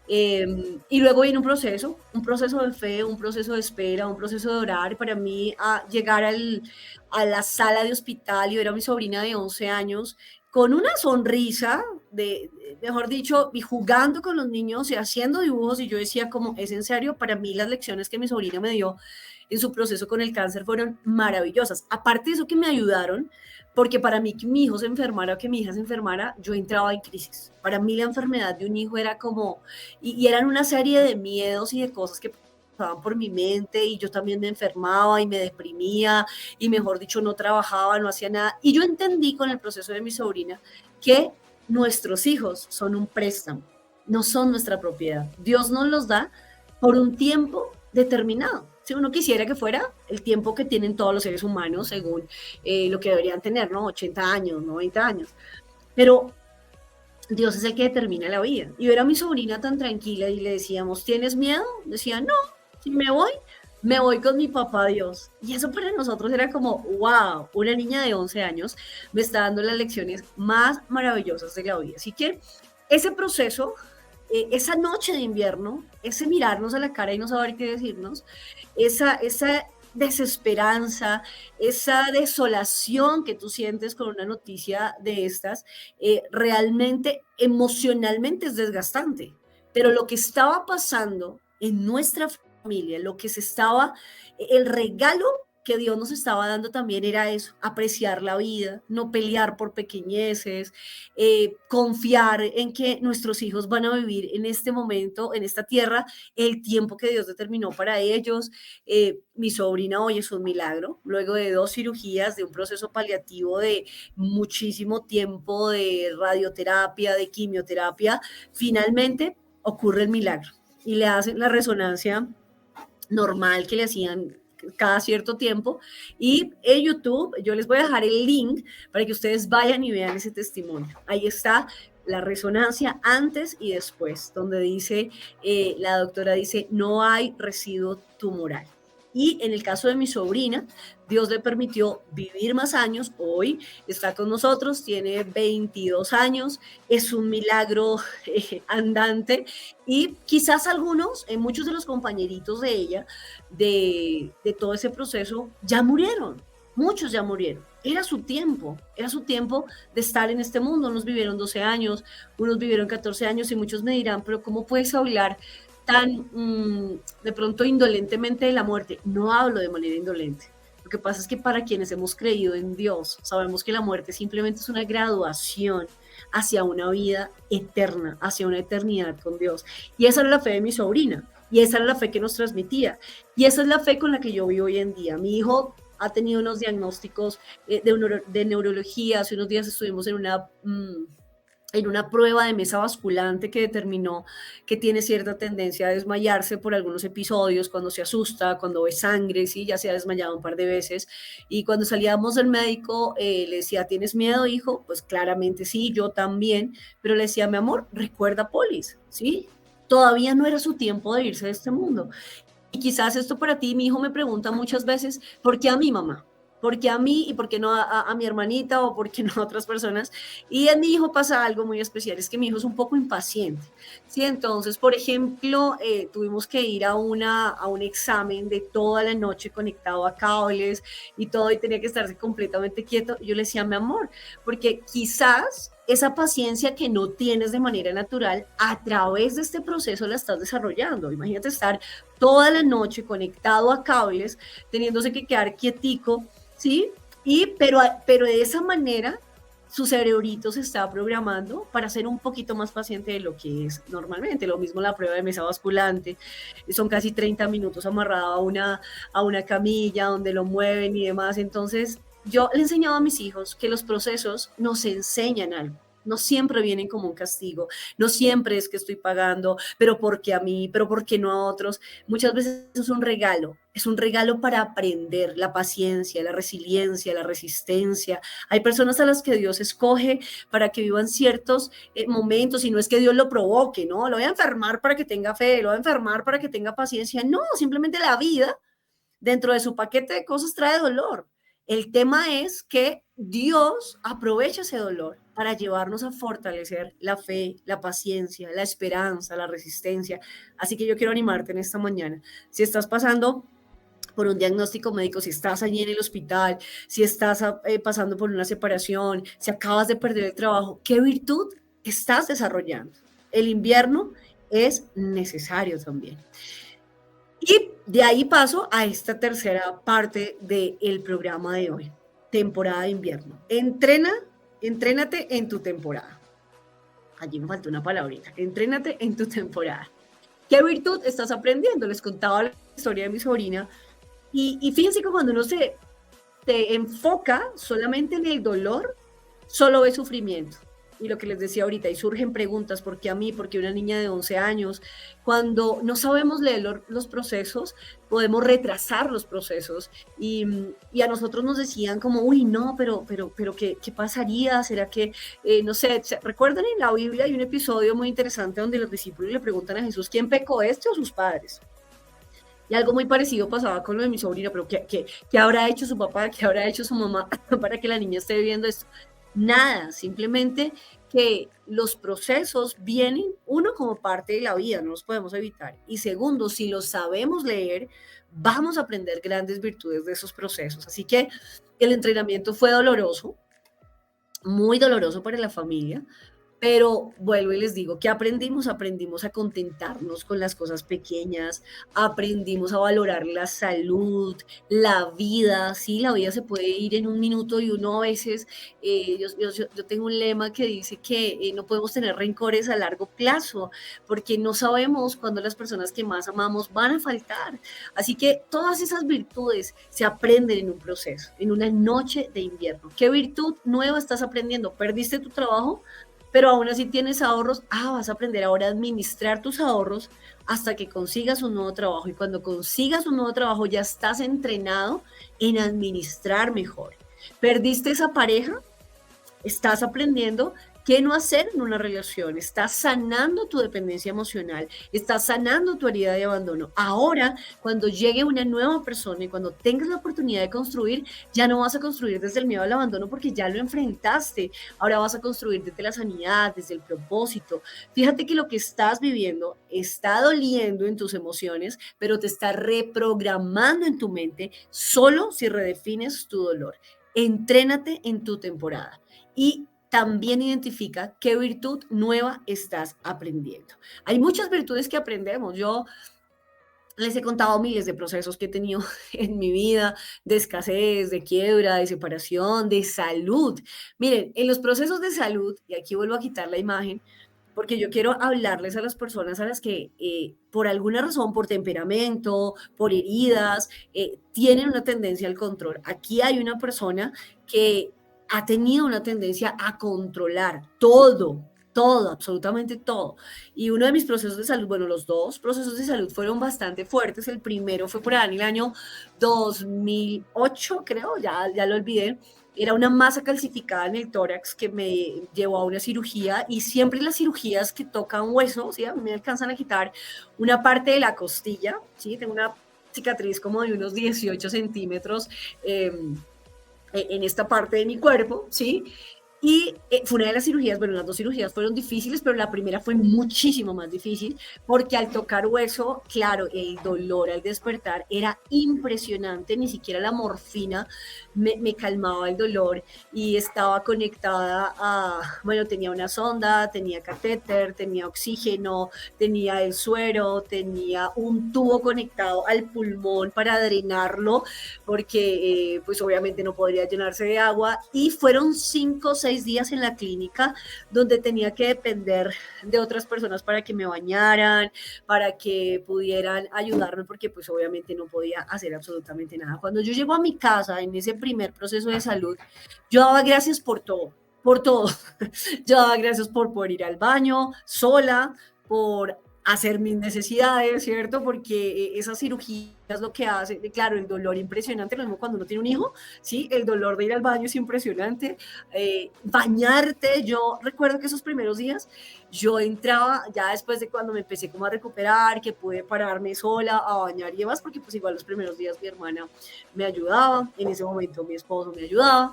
Y luego viene un proceso de fe, un proceso de espera, un proceso de orar. Para mí, llegar a la sala de hospital y ver a mi sobrina de 11 años con una sonrisa, mejor dicho, y jugando con los niños y haciendo dibujos, y yo decía como, es en serio, para mí las lecciones que mi sobrina me dio en su proceso con el cáncer fueron maravillosas. Aparte de eso que me ayudaron, porque para mí que mi hijo se enfermara o que mi hija se enfermara, yo entraba en crisis. Para mí la enfermedad de un hijo era como, y eran una serie de miedos y de cosas que pasaban por mi mente, y yo también me enfermaba y me deprimía y mejor dicho no trabajaba, no hacía nada. Y yo entendí con el proceso de mi sobrina que nuestros hijos son un préstamo, no son nuestra propiedad. Dios nos los da por un tiempo determinado. Si uno quisiera que fuera el tiempo que tienen todos los seres humanos según lo que deberían tener, ¿no? 80 años, 90 años. Pero Dios es el que determina la vida. Y ver a mi sobrina tan tranquila y le decíamos, ¿tienes miedo? Decía, no, si me voy con mi papá Dios. Y eso para nosotros era como, wow, una niña de 11 años me está dando las lecciones más maravillosas de la vida. Así que ese proceso, esa noche de invierno, ese mirarnos a la cara y no saber qué decirnos, esa desesperanza, esa desolación que tú sientes con una noticia de estas, realmente emocionalmente es desgastante. Pero lo que estaba pasando en nuestra familia, lo que se estaba, el regalo que Dios nos estaba dando también era eso, apreciar la vida, no pelear por pequeñeces, confiar en que nuestros hijos van a vivir en este momento, en esta tierra, el tiempo que Dios determinó para ellos. Mi sobrina hoy es un milagro, luego de 2 cirugías, de un proceso paliativo de muchísimo tiempo, de radioterapia, de quimioterapia, finalmente ocurre el milagro y le hacen la resonancia normal que le hacían cada cierto tiempo, y en YouTube yo les voy a dejar el link para que ustedes vayan y vean ese testimonio. Ahí está la resonancia antes y después, donde dice, la doctora dice, no hay residuo tumoral. Y en el caso de mi sobrina, Dios le permitió vivir más años. Hoy está con nosotros, tiene 22 años, es un milagro andante. Y quizás algunos, muchos de los compañeritos de ella, de todo ese proceso, ya murieron. Muchos ya murieron. Era su tiempo de estar en este mundo. Unos vivieron 12 años, unos vivieron 14 años y muchos me dirán, pero ¿cómo puedes hablar tan de pronto indolentemente de la muerte? No hablo de manera indolente. Lo que pasa es que para quienes hemos creído en Dios, sabemos que la muerte simplemente es una graduación hacia una vida eterna, hacia una eternidad con Dios. Y esa era la fe de mi sobrina, y esa era la fe que nos transmitía, y esa es la fe con la que yo vivo hoy en día. Mi hijo ha tenido unos diagnósticos de neurología. Hace unos días estuvimos en una prueba de mesa basculante que determinó que tiene cierta tendencia a desmayarse por algunos episodios, cuando se asusta, cuando ve sangre, ¿sí? Ya se ha desmayado un par de veces. Y cuando salíamos del médico, le decía, ¿tienes miedo, hijo? Pues claramente sí, yo también. Pero le decía, mi amor, recuerda, Polis, ¿sí? Todavía no era su tiempo de irse de este mundo. Y quizás esto para ti, mi hijo me pregunta muchas veces, ¿por qué a mi mamá? ¿Por qué a mí y por qué no a mi hermanita o por qué no a otras personas? Y en mi hijo pasa algo muy especial, es que mi hijo es un poco impaciente, ¿sí? Entonces, por ejemplo, tuvimos que ir a un examen de toda la noche conectado a cables y todo, y tenía que estarse completamente quieto. Yo le decía, mi amor, porque quizás esa paciencia que no tienes de manera natural, a través de este proceso la estás desarrollando. Imagínate estar toda la noche conectado a cables, teniéndose que quedar quietico, ¿sí? Pero de esa manera su cerebrito se está programando para ser un poquito más paciente de lo que es normalmente. Lo mismo la prueba de mesa basculante, son casi 30 minutos amarrado a una camilla donde lo mueven y demás. Entonces, yo le he enseñado a mis hijos que los procesos nos enseñan algo. No siempre vienen como un castigo, no siempre es que estoy pagando, pero ¿por qué a mí? ¿Pero por qué no a otros? Muchas veces es un regalo para aprender la paciencia, la resiliencia, la resistencia. Hay personas a las que Dios escoge para que vivan ciertos momentos, y no es que Dios lo provoque, ¿no? Lo voy a enfermar para que tenga fe, lo voy a enfermar para que tenga paciencia. No, simplemente la vida, dentro de su paquete de cosas, trae dolor. El tema es que Dios aprovecha ese dolor para llevarnos a fortalecer la fe, la paciencia, la esperanza, la resistencia. Así que yo quiero animarte en esta mañana. Si estás pasando por un diagnóstico médico, si estás allí en el hospital, si estás pasando por una separación, si acabas de perder el trabajo, ¿qué virtud estás desarrollando? El invierno es necesario también. Y de ahí paso a esta tercera parte del programa de hoy, temporada de invierno. Entrénate en tu temporada. Allí me faltó una palabrita. Entrénate en tu temporada. ¿Qué virtud estás aprendiendo? Les contaba la historia de mi sobrina. Y fíjense que cuando uno se enfoca solamente en el dolor, solo ve sufrimiento. Y lo que les decía ahorita, y surgen preguntas, ¿por qué a mí? ¿Por qué una niña de 11 años? Cuando no sabemos leer los procesos, podemos retrasar los procesos. Y a nosotros nos decían como, uy, no, pero ¿qué pasaría? ¿Será que, no sé, recuerdan en la Biblia hay un episodio muy interesante donde los discípulos le preguntan a Jesús, ¿quién pecó, este o sus padres? Y algo muy parecido pasaba con lo de mi sobrina, pero ¿qué habrá hecho su papá? ¿Qué habrá hecho su mamá para que la niña esté viviendo esto? Nada, simplemente que los procesos vienen, uno, como parte de la vida, no los podemos evitar, y segundo, si los sabemos leer, vamos a aprender grandes virtudes de esos procesos. Así que el entrenamiento fue doloroso, muy doloroso para la familia, pero vuelvo y les digo, ¿qué aprendimos? Aprendimos a contentarnos con las cosas pequeñas, aprendimos a valorar la salud, la vida, ¿sí? La vida se puede ir en un minuto y uno a veces, yo tengo un lema que dice que no podemos tener rencores a largo plazo, porque no sabemos cuándo las personas que más amamos van a faltar. Así que todas esas virtudes se aprenden en un proceso, en una noche de invierno. ¿Qué virtud nueva estás aprendiendo? ¿Perdiste tu trabajo? Pero aún así tienes ahorros, vas a aprender ahora a administrar tus ahorros hasta que consigas un nuevo trabajo. Y cuando consigas un nuevo trabajo ya estás entrenado en administrar mejor. ¿Perdiste esa pareja? Estás aprendiendo ¿Qué no hacer en una relación? Estás sanando tu dependencia emocional, estás sanando tu herida de abandono. Ahora, cuando llegue una nueva persona y cuando tengas la oportunidad de construir, ya no vas a construir desde el miedo al abandono porque ya lo enfrentaste. Ahora vas a construir desde la sanidad, desde el propósito. Fíjate que lo que estás viviendo está doliendo en tus emociones, pero te está reprogramando en tu mente solo si redefines tu dolor. Entrénate en tu temporada. Y también identifica qué virtud nueva estás aprendiendo. Hay muchas virtudes que aprendemos. Yo les he contado miles de procesos que he tenido en mi vida, de escasez, de quiebra, de separación, de salud. Miren, en los procesos de salud, y aquí vuelvo a quitar la imagen, porque yo quiero hablarles a las personas a las que por alguna razón, por temperamento, por heridas, tienen una tendencia al control. Aquí hay una persona que ha tenido una tendencia a controlar todo, absolutamente todo. Y uno de mis procesos de salud, bueno, los dos procesos de salud fueron bastante fuertes. El primero fue por ahí en el año 2008, creo, ya lo olvidé. Era una masa calcificada en el tórax que me llevó a una cirugía y siempre las cirugías que tocan hueso, ¿sí? A mí me alcanzan a quitar una parte de la costilla, ¿sí? Tengo una cicatriz como de unos 18 centímetros en esta parte de mi cuerpo, ¿sí? Y fue una de las cirugías, bueno, las dos cirugías fueron difíciles, pero la primera fue muchísimo más difícil porque al tocar hueso, claro, el dolor al despertar era impresionante, ni siquiera la morfina me calmaba el dolor y estaba conectada bueno, tenía una sonda, tenía catéter, tenía oxígeno, tenía el suero, tenía un tubo conectado al pulmón para drenarlo porque pues obviamente no podría llenarse de agua y fueron 5 o 6 días en la clínica donde tenía que depender de otras personas para que me bañaran, para que pudieran ayudarme porque pues obviamente no podía hacer absolutamente nada. Cuando yo llego a mi casa en ese primer proceso de salud, yo daba gracias por todo, por todo. Yo daba gracias por poder ir al baño sola, por hacer mis necesidades, ¿cierto? Porque esa cirugía es lo que hace, claro, el dolor impresionante, lo mismo cuando uno tiene un hijo, ¿sí? El dolor de ir al baño es impresionante, bañarte, yo recuerdo que esos primeros días, yo entraba, ya después de cuando me empecé como a recuperar, que pude pararme sola a bañar y demás, porque pues igual los primeros días mi hermana me ayudaba, en ese momento mi esposo me ayudaba,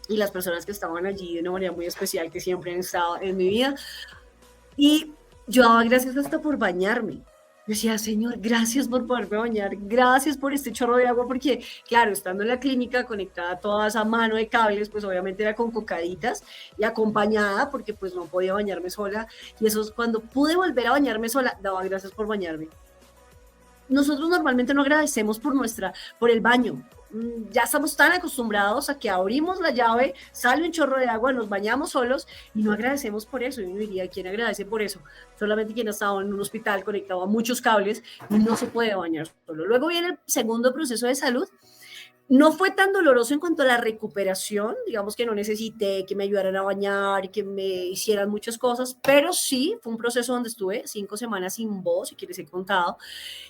y las personas que estaban allí de una manera muy especial, que siempre han estado en mi vida, y yo daba gracias hasta por bañarme. Yo decía, Señor, gracias por poderme bañar, gracias por este chorro de agua, porque, claro, estando en la clínica conectada a toda esa mano de cables, pues obviamente era con cocaditas y acompañada, porque pues no podía bañarme sola. Y eso es cuando pude volver a bañarme sola, daba gracias por bañarme. Nosotros normalmente no agradecemos por el baño. Ya estamos tan acostumbrados a que abrimos la llave, sale un chorro de agua, nos bañamos solos y no agradecemos por eso. Yo diría, ¿quién agradece por eso? Solamente quien ha estado en un hospital conectado a muchos cables y no se puede bañar solo. Luego viene el segundo proceso de salud. No fue tan doloroso en cuanto a la recuperación, digamos que no necesité que me ayudaran a bañar, que me hicieran muchas cosas, pero sí fue un proceso donde estuve 5 semanas sin voz, si quieres he contado,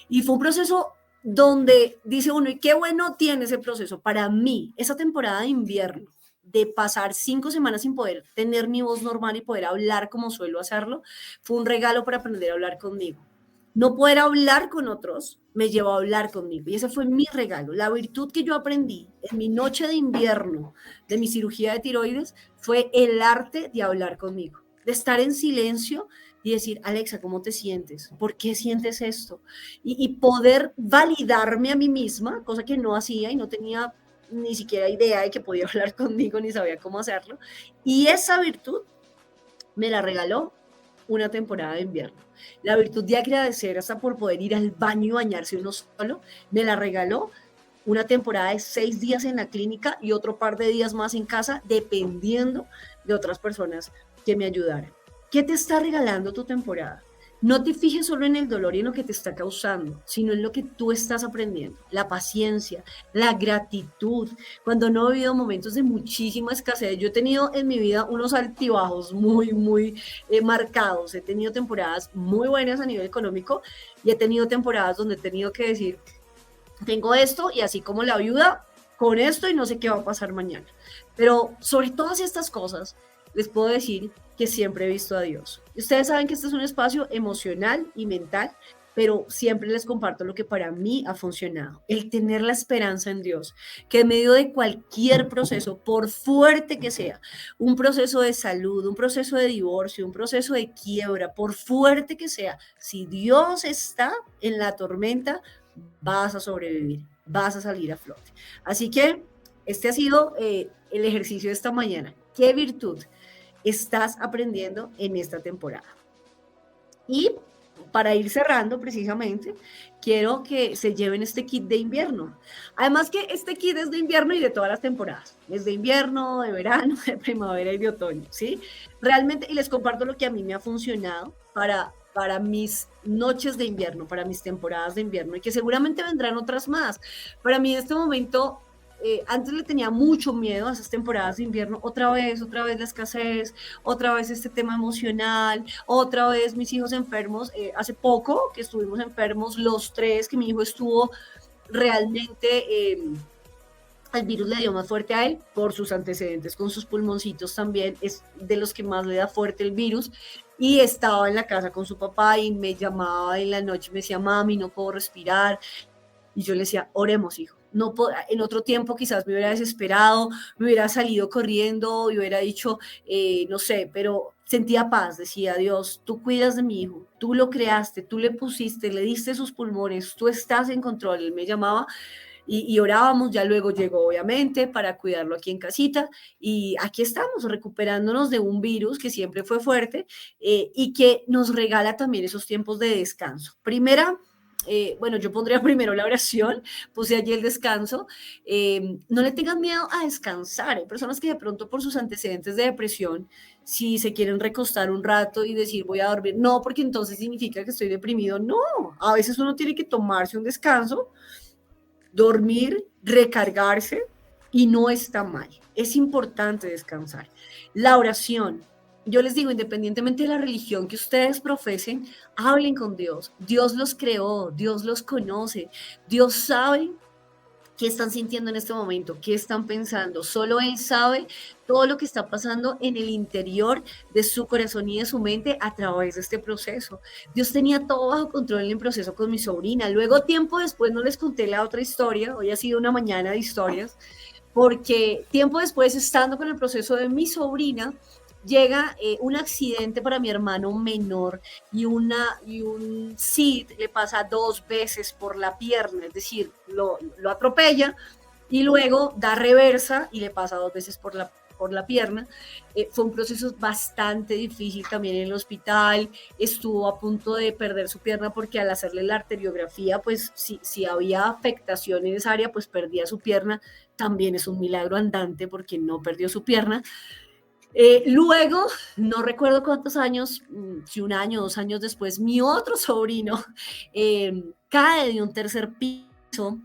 y fue un proceso donde dice uno, y qué bueno tiene ese proceso. Para mí, esa temporada de invierno, de pasar 5 semanas sin poder tener mi voz normal y poder hablar como suelo hacerlo, fue un regalo para aprender a hablar conmigo. No poder hablar con otros me llevó a hablar conmigo y ese fue mi regalo. La virtud que yo aprendí en mi noche de invierno de mi cirugía de tiroides fue el arte de hablar conmigo, de estar en silencio y decir, Alexa, ¿cómo te sientes? ¿Por qué sientes esto? Y poder validarme a mí misma, cosa que no hacía y no tenía ni siquiera idea de que podía hablar conmigo ni sabía cómo hacerlo. Y esa virtud me la regaló una temporada de invierno. La virtud de agradecer hasta por poder ir al baño y bañarse uno solo, me la regaló una temporada de 6 días en la clínica y otro par de días más en casa, dependiendo de otras personas que me ayudaran. ¿Qué te está regalando tu temporada? No te fijes solo en el dolor y en lo que te está causando, sino en lo que tú estás aprendiendo. La paciencia, la gratitud. Cuando no he vivido momentos de muchísima escasez, yo he tenido en mi vida unos altibajos muy marcados. He tenido temporadas muy buenas a nivel económico y he tenido temporadas donde he tenido que decir, tengo esto y así como la viuda, con esto y no sé qué va a pasar mañana. Pero sobre todas estas cosas, les puedo decir que siempre he visto a Dios. Y ustedes saben que este es un espacio emocional y mental, pero siempre les comparto lo que para mí ha funcionado, el tener la esperanza en Dios, que en medio de cualquier proceso, por fuerte que sea, un proceso de salud, un proceso de divorcio, un proceso de quiebra, por fuerte que sea, si Dios está en la tormenta, vas a sobrevivir, vas a salir a flote. Así que este ha sido el ejercicio de esta mañana. ¿Qué virtud estás aprendiendo en esta temporada? Y para ir cerrando precisamente, quiero que se lleven este kit de invierno. Además que este kit es de invierno y de todas las temporadas. Es de invierno, de verano, de primavera y de otoño, ¿sí? Realmente, y les comparto lo que a mí me ha funcionado para mis noches de invierno, para mis temporadas de invierno, y que seguramente vendrán otras más. Para mí en este momento antes le tenía mucho miedo a esas temporadas de invierno, otra vez la escasez, otra vez este tema emocional, otra vez mis hijos enfermos. Hace poco que estuvimos enfermos los tres, que mi hijo estuvo realmente, el virus le dio más fuerte a él por sus antecedentes con sus pulmoncitos también, es de los que más le da fuerte el virus. Y estaba en la casa con su papá y me llamaba en la noche, me decía, mami, no puedo respirar. Y yo le decía, oremos, hijo. No, en otro tiempo quizás me hubiera desesperado, me hubiera salido corriendo y hubiera dicho, no sé, pero sentía paz, decía Dios, tú cuidas de mi hijo, tú lo creaste, tú le pusiste, le diste sus pulmones, tú estás en control. Él me llamaba y orábamos, ya luego llegó obviamente para cuidarlo aquí en casita y aquí estamos recuperándonos de un virus que siempre fue fuerte y que nos regala también esos tiempos de descanso. Primera, bueno, yo pondría primero la oración, puse allí el descanso. No le tengan miedo a descansar. Hay personas que de pronto por sus antecedentes de depresión, si se quieren recostar un rato y decir voy a dormir, no, porque entonces significa que estoy deprimido. No, a veces uno tiene que tomarse un descanso, dormir, recargarse y no está mal. Es importante descansar. La oración. Yo les digo, independientemente de la religión que ustedes profesen, hablen con Dios. Dios los creó, Dios los conoce, Dios sabe qué están sintiendo en este momento, qué están pensando. Solo Él sabe todo lo que está pasando en el interior de su corazón y de su mente a través de este proceso. Dios tenía todo bajo control en el proceso con mi sobrina. Luego, tiempo después, no les conté la otra historia. Hoy ha sido una mañana de historias, porque tiempo después, estando con el proceso de mi sobrina, llega un accidente para mi hermano menor y un SID le pasa 2 veces por la pierna, es decir, lo atropella y luego da reversa y le pasa 2 veces por la pierna. Fue un proceso bastante difícil también en el hospital, estuvo a punto de perder su pierna porque al hacerle la arteriografía, pues si había afectación en esa área, pues perdía su pierna. También es un milagro andante porque no perdió su pierna. Luego, no recuerdo cuántos años, si 1 año, 2 años después, mi otro sobrino cae de un tercer piso,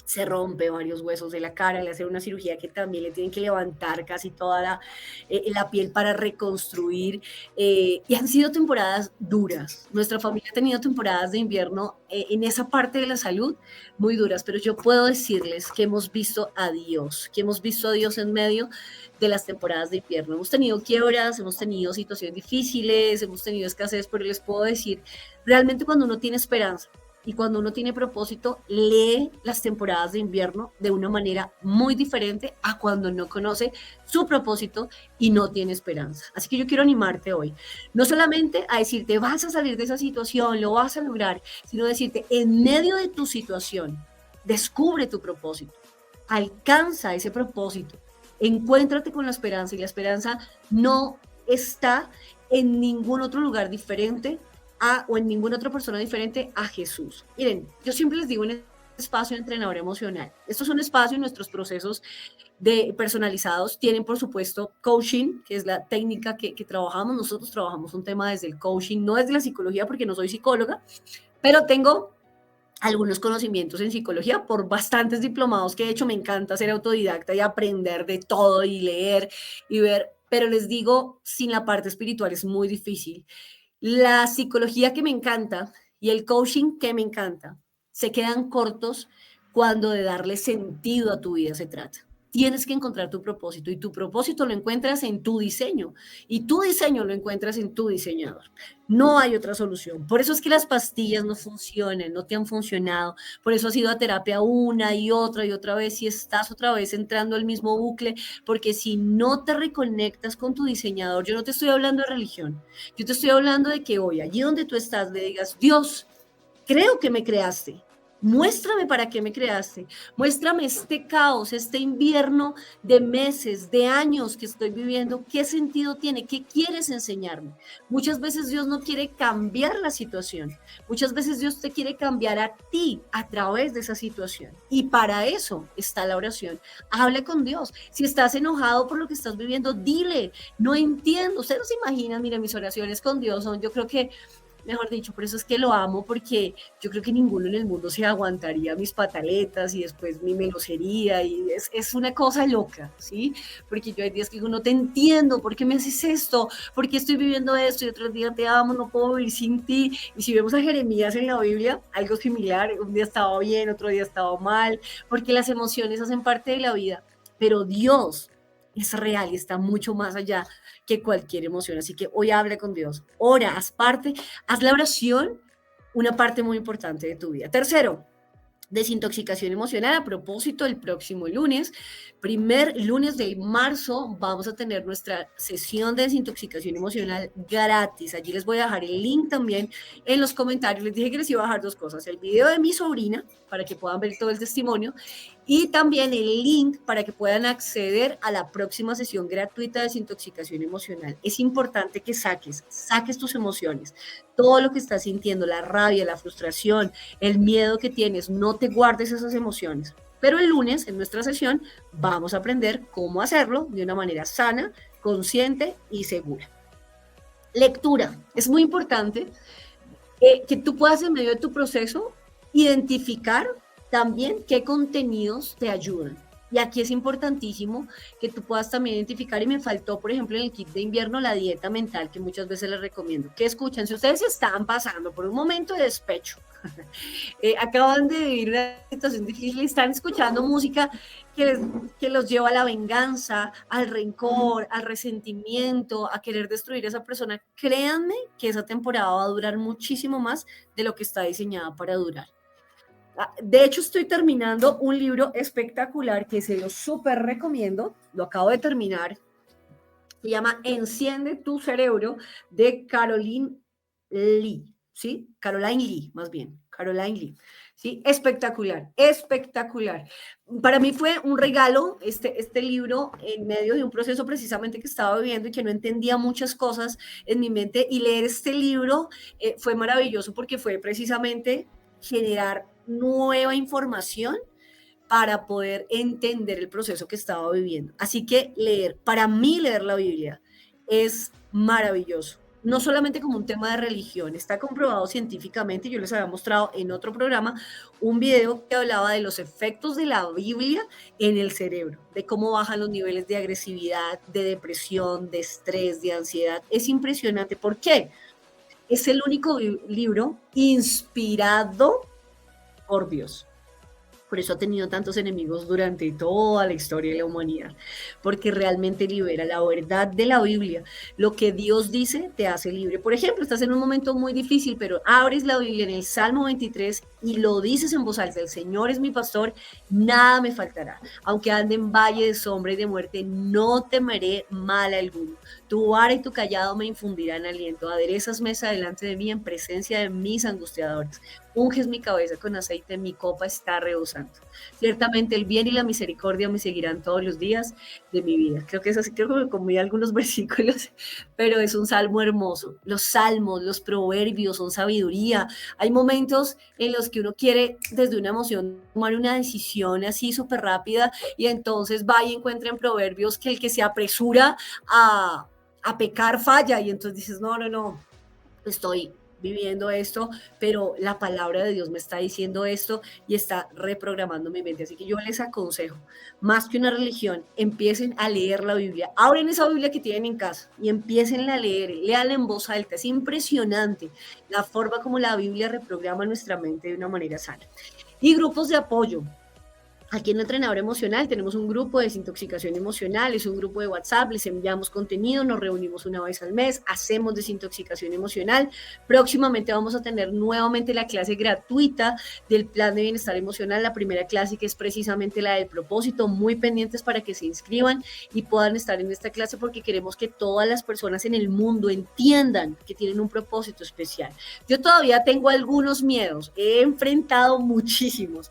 se rompe varios huesos de la cara, le hacen una cirugía que también le tienen que levantar casi toda la piel para reconstruir. Y han sido temporadas duras. Nuestra familia ha tenido temporadas de invierno en esa parte de la salud muy duras, pero yo puedo decirles que hemos visto a Dios, en medio de las temporadas de invierno. Hemos tenido quiebras, hemos tenido situaciones difíciles, hemos tenido escasez, pero les puedo decir, realmente cuando uno tiene esperanza, y cuando uno tiene propósito, lee las temporadas de invierno de una manera muy diferente a cuando no conoce su propósito y no tiene esperanza. Así que yo quiero animarte hoy, no solamente a decirte vas a salir de esa situación, lo vas a lograr, sino decirte en medio de tu situación, descubre tu propósito, alcanza ese propósito, encuéntrate con la esperanza y la esperanza no está en ningún otro lugar diferente o en ninguna otra persona diferente a Jesús. Miren, yo siempre les digo en el espacio de entrenador emocional, esto es un espacio en nuestros procesos personalizados, tienen por supuesto coaching, que es la técnica que trabajamos, nosotros trabajamos un tema desde el coaching, no desde la psicología porque no soy psicóloga, pero tengo algunos conocimientos en psicología por bastantes diplomados que he hecho. Me encanta ser autodidacta y aprender de todo y leer y ver, pero les digo, sin la parte espiritual es muy difícil. La psicología que me encanta y el coaching que me encanta se quedan cortos cuando de darle sentido a tu vida se trata. tienes que encontrar tu propósito y tu propósito lo encuentras en tu diseño y tu diseño lo encuentras en tu diseñador. No hay otra solución. Por eso es que las pastillas no funcionan, no te han funcionado. Por eso has ido a terapia una y otra vez y estás otra vez entrando al mismo bucle, porque si no te reconectas con tu diseñador, yo no te estoy hablando de religión, yo te estoy hablando de que hoy, allí donde tú estás, le digas, Dios, creo que me creaste. Muéstrame para qué me creaste. Muéstrame este caos, este invierno de meses, de años que estoy viviendo. ¿Qué sentido tiene? ¿Qué quieres enseñarme? Muchas veces Dios no quiere cambiar la situación. Muchas veces Dios te quiere cambiar a ti a través de esa situación. Y para eso está la oración. Habla con Dios. Si estás enojado por lo que estás viviendo, dile, no entiendo. Ustedes no se imaginan, mira, mis oraciones con Dios son, yo creo que mejor dicho, por eso es que lo amo, porque yo creo que ninguno en el mundo se aguantaría mis pataletas y después mi melosería, y es una cosa loca, ¿sí? Porque yo hay días que digo, no te entiendo, ¿por qué me haces esto? ¿Por qué estoy viviendo esto? Y otros días te amo, no puedo vivir sin ti. Y si vemos a Jeremías en la Biblia, algo similar, un día estaba bien, otro día estaba mal, porque las emociones hacen parte de la vida, pero Dios es real y está mucho más allá que cualquier emoción. Así que hoy habla con Dios, ora, haz la oración una parte muy importante de tu vida. Tercero, desintoxicación emocional. A propósito, el próximo lunes, primer lunes de marzo, vamos a tener nuestra sesión de desintoxicación emocional gratis. Allí les voy a dejar el link también en los comentarios. Les dije que les iba a dejar dos cosas: el video de mi sobrina, para que puedan ver todo el testimonio, y también el link para que puedan acceder a la próxima sesión gratuita de desintoxicación emocional. Es importante que saques tus emociones, todo lo que estás sintiendo, la rabia, la frustración, el miedo que tienes, no te guardes esas emociones. Pero el lunes, en nuestra sesión, vamos a aprender cómo hacerlo de una manera sana, consciente y segura. Lectura. Es muy importante que tú puedas, en medio de tu proceso, identificar también qué contenidos te ayudan. Y aquí es importantísimo que tú puedas también identificar, y me faltó, por ejemplo, en el kit de invierno, la dieta mental, que muchas veces les recomiendo. Que escuchen, si ustedes están pasando por un momento de despecho, acaban de vivir una situación difícil y están escuchando música que los lleva a la venganza, al rencor, al resentimiento, a querer destruir a esa persona, créanme que esa temporada va a durar muchísimo más de lo que está diseñada para durar. De hecho, estoy terminando un libro espectacular que se lo súper recomiendo, lo acabo de terminar, se llama Enciende tu cerebro, de Caroline Lee, ¿sí? Caroline Lee, más bien, Caroline Lee, ¿sí? Espectacular, espectacular. Para mí fue un regalo este libro en medio de un proceso precisamente que estaba viviendo y que no entendía muchas cosas en mi mente, y leer este libro fue maravilloso porque fue precisamente generar nueva información para poder entender el proceso que estaba viviendo. Así que para mí leer la Biblia es maravilloso. No solamente como un tema de religión, está comprobado científicamente. Yo les había mostrado en otro programa un video que hablaba de los efectos de la Biblia en el cerebro, de cómo bajan los niveles de agresividad, de depresión, de estrés, de ansiedad. Es impresionante. ¿Por qué? Es el único libro inspirado por Dios. Por eso ha tenido tantos enemigos durante toda la historia de la humanidad, porque realmente libera la verdad de la Biblia. Lo que Dios dice te hace libre. Por ejemplo, estás en un momento muy difícil, pero abres la Biblia en el Salmo 23 y lo dices en voz alta: el Señor es mi pastor, nada me faltará. Aunque ande en valle de sombra y de muerte, no temeré mal alguno. Tu vara y tu callado me infundirán aliento. Aderezas mesa delante de mí en presencia de mis angustiadores. Unges mi cabeza con aceite, mi copa está rebosando. Ciertamente el bien y la misericordia me seguirán todos los días de mi vida. Creo que es así, creo que me comí algunos versículos, pero es un salmo hermoso. Los salmos, los proverbios son sabiduría. Hay momentos en los que uno quiere, desde una emoción, tomar una decisión así súper rápida, y entonces va y encuentra en proverbios que el que se apresura a pecar falla, y entonces dices, no, estoy viviendo esto, pero la palabra de Dios me está diciendo esto y está reprogramando mi mente. Así que yo les aconsejo, más que una religión, empiecen a leer la Biblia. Abren esa Biblia que tienen en casa y empiecen a leer, léanla en voz alta. Es impresionante la forma como la Biblia reprograma nuestra mente de una manera sana. Y grupos de apoyo. Aquí en Entrenador Emocional tenemos un grupo de desintoxicación emocional, es un grupo de WhatsApp, les enviamos contenido, nos reunimos una vez al mes, hacemos desintoxicación emocional. Próximamente vamos a tener nuevamente la clase gratuita del plan de bienestar emocional, la primera clase que es precisamente la del propósito, muy pendientes para que se inscriban y puedan estar en esta clase porque queremos que todas las personas en el mundo entiendan que tienen un propósito especial. Yo todavía tengo algunos miedos, he enfrentado muchísimos.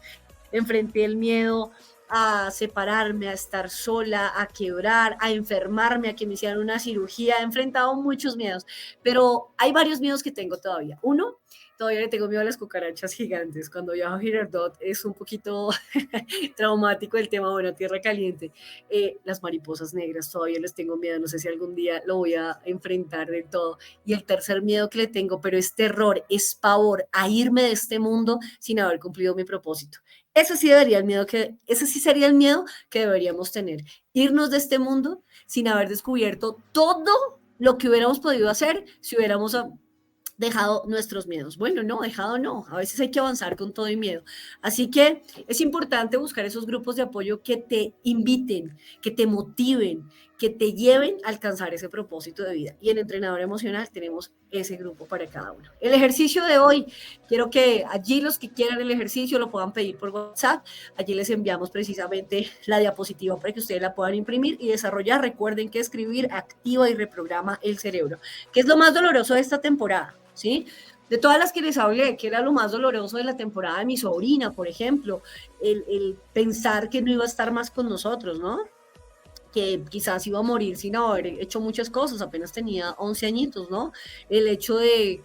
Enfrenté el miedo a separarme, a estar sola, a quebrar, a enfermarme, a que me hicieran una cirugía. He enfrentado muchos miedos, pero hay varios miedos que tengo todavía. Uno, todavía le tengo miedo a las cucarachas gigantes. Cuando viajo a Girardot es un poquito traumático el tema, bueno, tierra caliente. Las mariposas negras, todavía les tengo miedo. No sé si algún día lo voy a enfrentar de todo. Y el tercer miedo que le tengo, pero es terror, es pavor a irme de este mundo sin haber cumplido mi propósito. Ese sí sería el miedo que deberíamos tener. Irnos de este mundo sin haber descubierto todo lo que hubiéramos podido hacer si hubiéramos dejado nuestros miedos. Bueno, no, dejado no. A veces hay que avanzar con todo y miedo. Así que es importante buscar esos grupos de apoyo que te inviten, que te motiven, que te lleven a alcanzar ese propósito de vida. Y en Entrenador Emocional tenemos ese grupo para cada uno. El ejercicio de hoy, quiero que allí los que quieran el ejercicio lo puedan pedir por WhatsApp. Allí les enviamos precisamente la diapositiva para que ustedes la puedan imprimir y desarrollar. Recuerden que escribir activa y reprograma el cerebro, que es lo más doloroso de esta temporada, ¿sí? De todas las que les hablé, que era lo más doloroso de la temporada de mi sobrina, por ejemplo, el pensar que no iba a estar más con nosotros, ¿no? Que quizás iba a morir sin haber hecho muchas cosas, apenas tenía 11 añitos, ¿no? El hecho de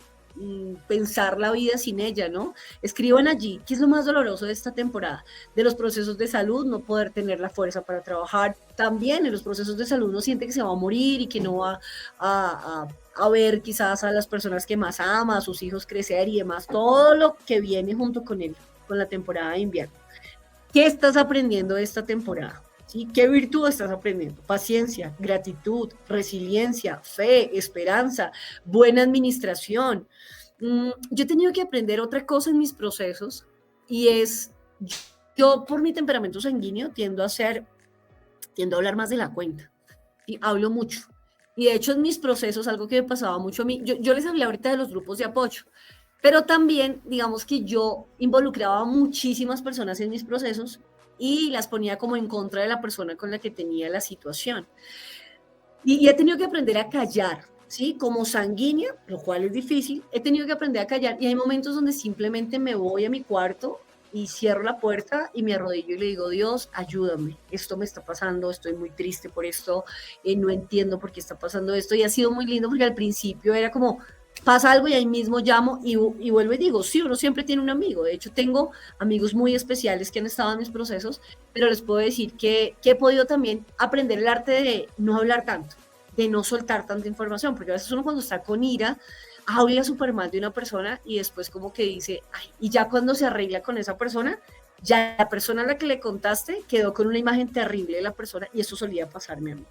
pensar la vida sin ella, ¿no? Escriban allí, ¿qué es lo más doloroso de esta temporada? De los procesos de salud, no poder tener la fuerza para trabajar. También en los procesos de salud uno siente que se va a morir y que no va a ver quizás a las personas que más ama, a sus hijos crecer y demás, todo lo que viene junto con él, con la temporada de invierno. ¿Qué estás aprendiendo de esta temporada? ¿Sí? ¿Qué virtud estás aprendiendo? Paciencia, gratitud, resiliencia, fe, esperanza, buena administración. Yo he tenido que aprender otra cosa en mis procesos y es, yo por mi temperamento sanguíneo tiendo a hablar más de la cuenta y hablo mucho. Y de hecho en mis procesos, algo que me pasaba mucho a mí, yo les hablé ahorita de los grupos de apoyo, pero también digamos que yo involucraba a muchísimas personas en mis procesos y las ponía como en contra de la persona con la que tenía la situación. Y he tenido que aprender a callar, ¿sí? Como sanguínea, lo cual es difícil, he tenido que aprender a callar y hay momentos donde simplemente me voy a mi cuarto y cierro la puerta y me arrodillo y le digo, Dios, ayúdame, esto me está pasando, estoy muy triste por esto, no entiendo por qué está pasando esto y ha sido muy lindo porque al principio era como, pasa algo y ahí mismo llamo y vuelvo y digo, sí, uno siempre tiene un amigo. De hecho, tengo amigos muy especiales que han estado en mis procesos, pero les puedo decir que he podido también aprender el arte de no hablar tanto, de no soltar tanta información, porque a veces uno cuando está con ira, habla súper mal de una persona y después como que dice, ay, y ya cuando se arregla con esa persona, ya la persona a la que le contaste quedó con una imagen terrible de la persona y eso solía pasarme a mí.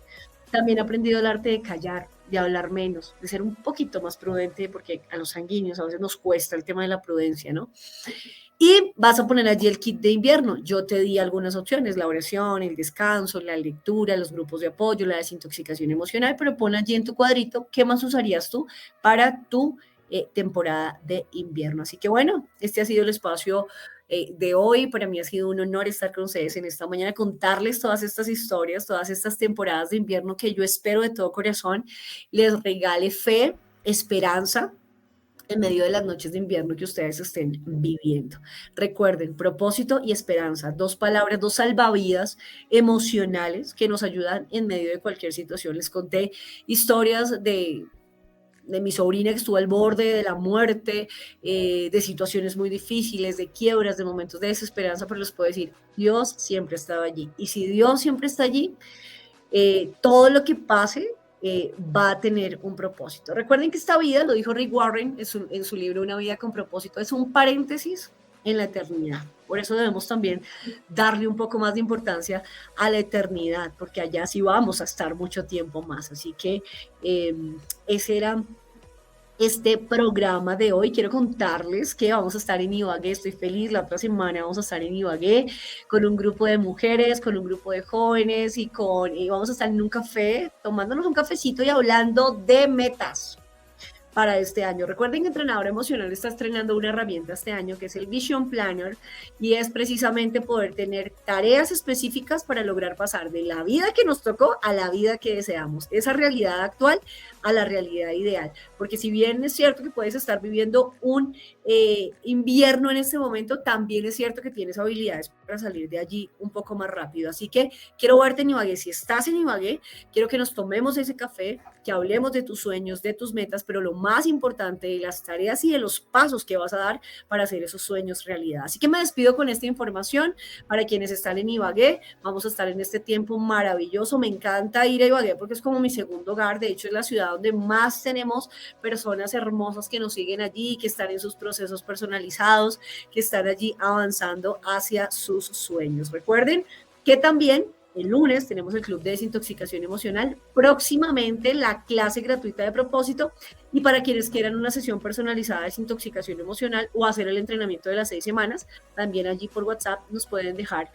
También he aprendido el arte de callar, de hablar menos, de ser un poquito más prudente, porque a los sanguíneos a veces nos cuesta el tema de la prudencia, ¿no? Y vas a poner allí el kit de invierno. Yo te di algunas opciones, la oración, el descanso, la lectura, los grupos de apoyo, la desintoxicación emocional, pero pon allí en tu cuadrito qué más usarías tú para tu temporada de invierno. Así que bueno, este ha sido el espacio de hoy. Para mí ha sido un honor estar con ustedes en esta mañana, contarles todas estas historias, todas estas temporadas de invierno que yo espero de todo corazón les regale fe, esperanza en medio de las noches de invierno que ustedes estén viviendo. Recuerden, propósito y esperanza, dos palabras, dos salvavidas emocionales que nos ayudan en medio de cualquier situación. Les conté historias de mi sobrina que estuvo al borde de la muerte, de situaciones muy difíciles, de quiebras, de momentos de desesperanza, pero les puedo decir, Dios siempre estaba allí. Y si Dios siempre está allí, todo lo que pase va a tener un propósito. Recuerden que esta vida, lo dijo Rick Warren en su libro Una vida con propósito, es un paréntesis en la eternidad. Por eso debemos también darle un poco más de importancia a la eternidad, porque allá sí vamos a estar mucho tiempo más. Así que ese era este programa de hoy. Quiero contarles que vamos a estar en Ibagué, estoy feliz, la otra semana vamos a estar en Ibagué con un grupo de mujeres, con un grupo de jóvenes y vamos a estar en un café, tomándonos un cafecito y hablando de metas para este año. Recuerden que Entrenadora Emocional está estrenando una herramienta este año que es el Vision Planner y es precisamente poder tener tareas específicas para lograr pasar de la vida que nos tocó a la vida que deseamos, esa realidad actual a la realidad ideal. Porque si bien es cierto que puedes estar viviendo un invierno en este momento, también es cierto que tienes habilidades para salir de allí un poco más rápido. Así que quiero verte en Ibagué. Si estás en Ibagué, quiero que nos tomemos ese café, que hablemos de tus sueños, de tus metas, pero lo más importante, de las tareas y de los pasos que vas a dar para hacer esos sueños realidad. Así que me despido con esta información para quienes están en Ibagué. Vamos a estar en este tiempo maravilloso. Me encanta ir a Ibagué porque es como mi segundo hogar. De hecho, es la ciudad donde más tenemos personas hermosas que nos siguen allí, que están en sus procesos personalizados, que están allí avanzando hacia sus sueños. Recuerden que también el lunes tenemos el Club de Desintoxicación Emocional, próximamente la clase gratuita de propósito, y para quienes quieran una sesión personalizada de desintoxicación emocional o hacer el entrenamiento de las 6 semanas, también allí por WhatsApp nos pueden dejar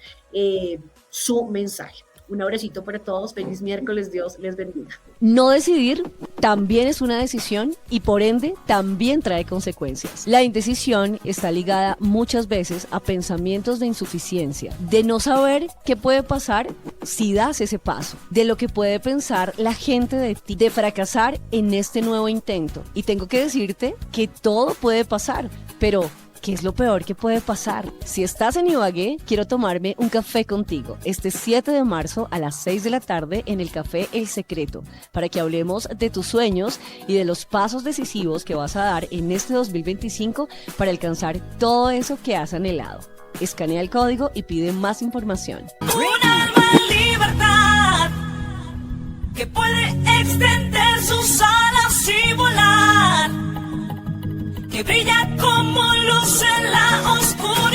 su mensaje. Un abracito para todos, feliz miércoles, Dios les bendiga. No decidir también es una decisión y por ende también trae consecuencias. La indecisión está ligada muchas veces a pensamientos de insuficiencia, de no saber qué puede pasar si das ese paso, de lo que puede pensar la gente de ti, de fracasar en este nuevo intento. Y tengo que decirte que todo puede pasar, pero ¿qué es lo peor que puede pasar? Si estás en Ibagué, quiero tomarme un café contigo este 7 de marzo a las 6 de la tarde en el Café El Secreto, para que hablemos de tus sueños y de los pasos decisivos que vas a dar en este 2025 para alcanzar todo eso que has anhelado. Escanea el código y pide más información. Un alma en libertad que puede extender sus alas y volar, que brilla como luz en la oscuridad.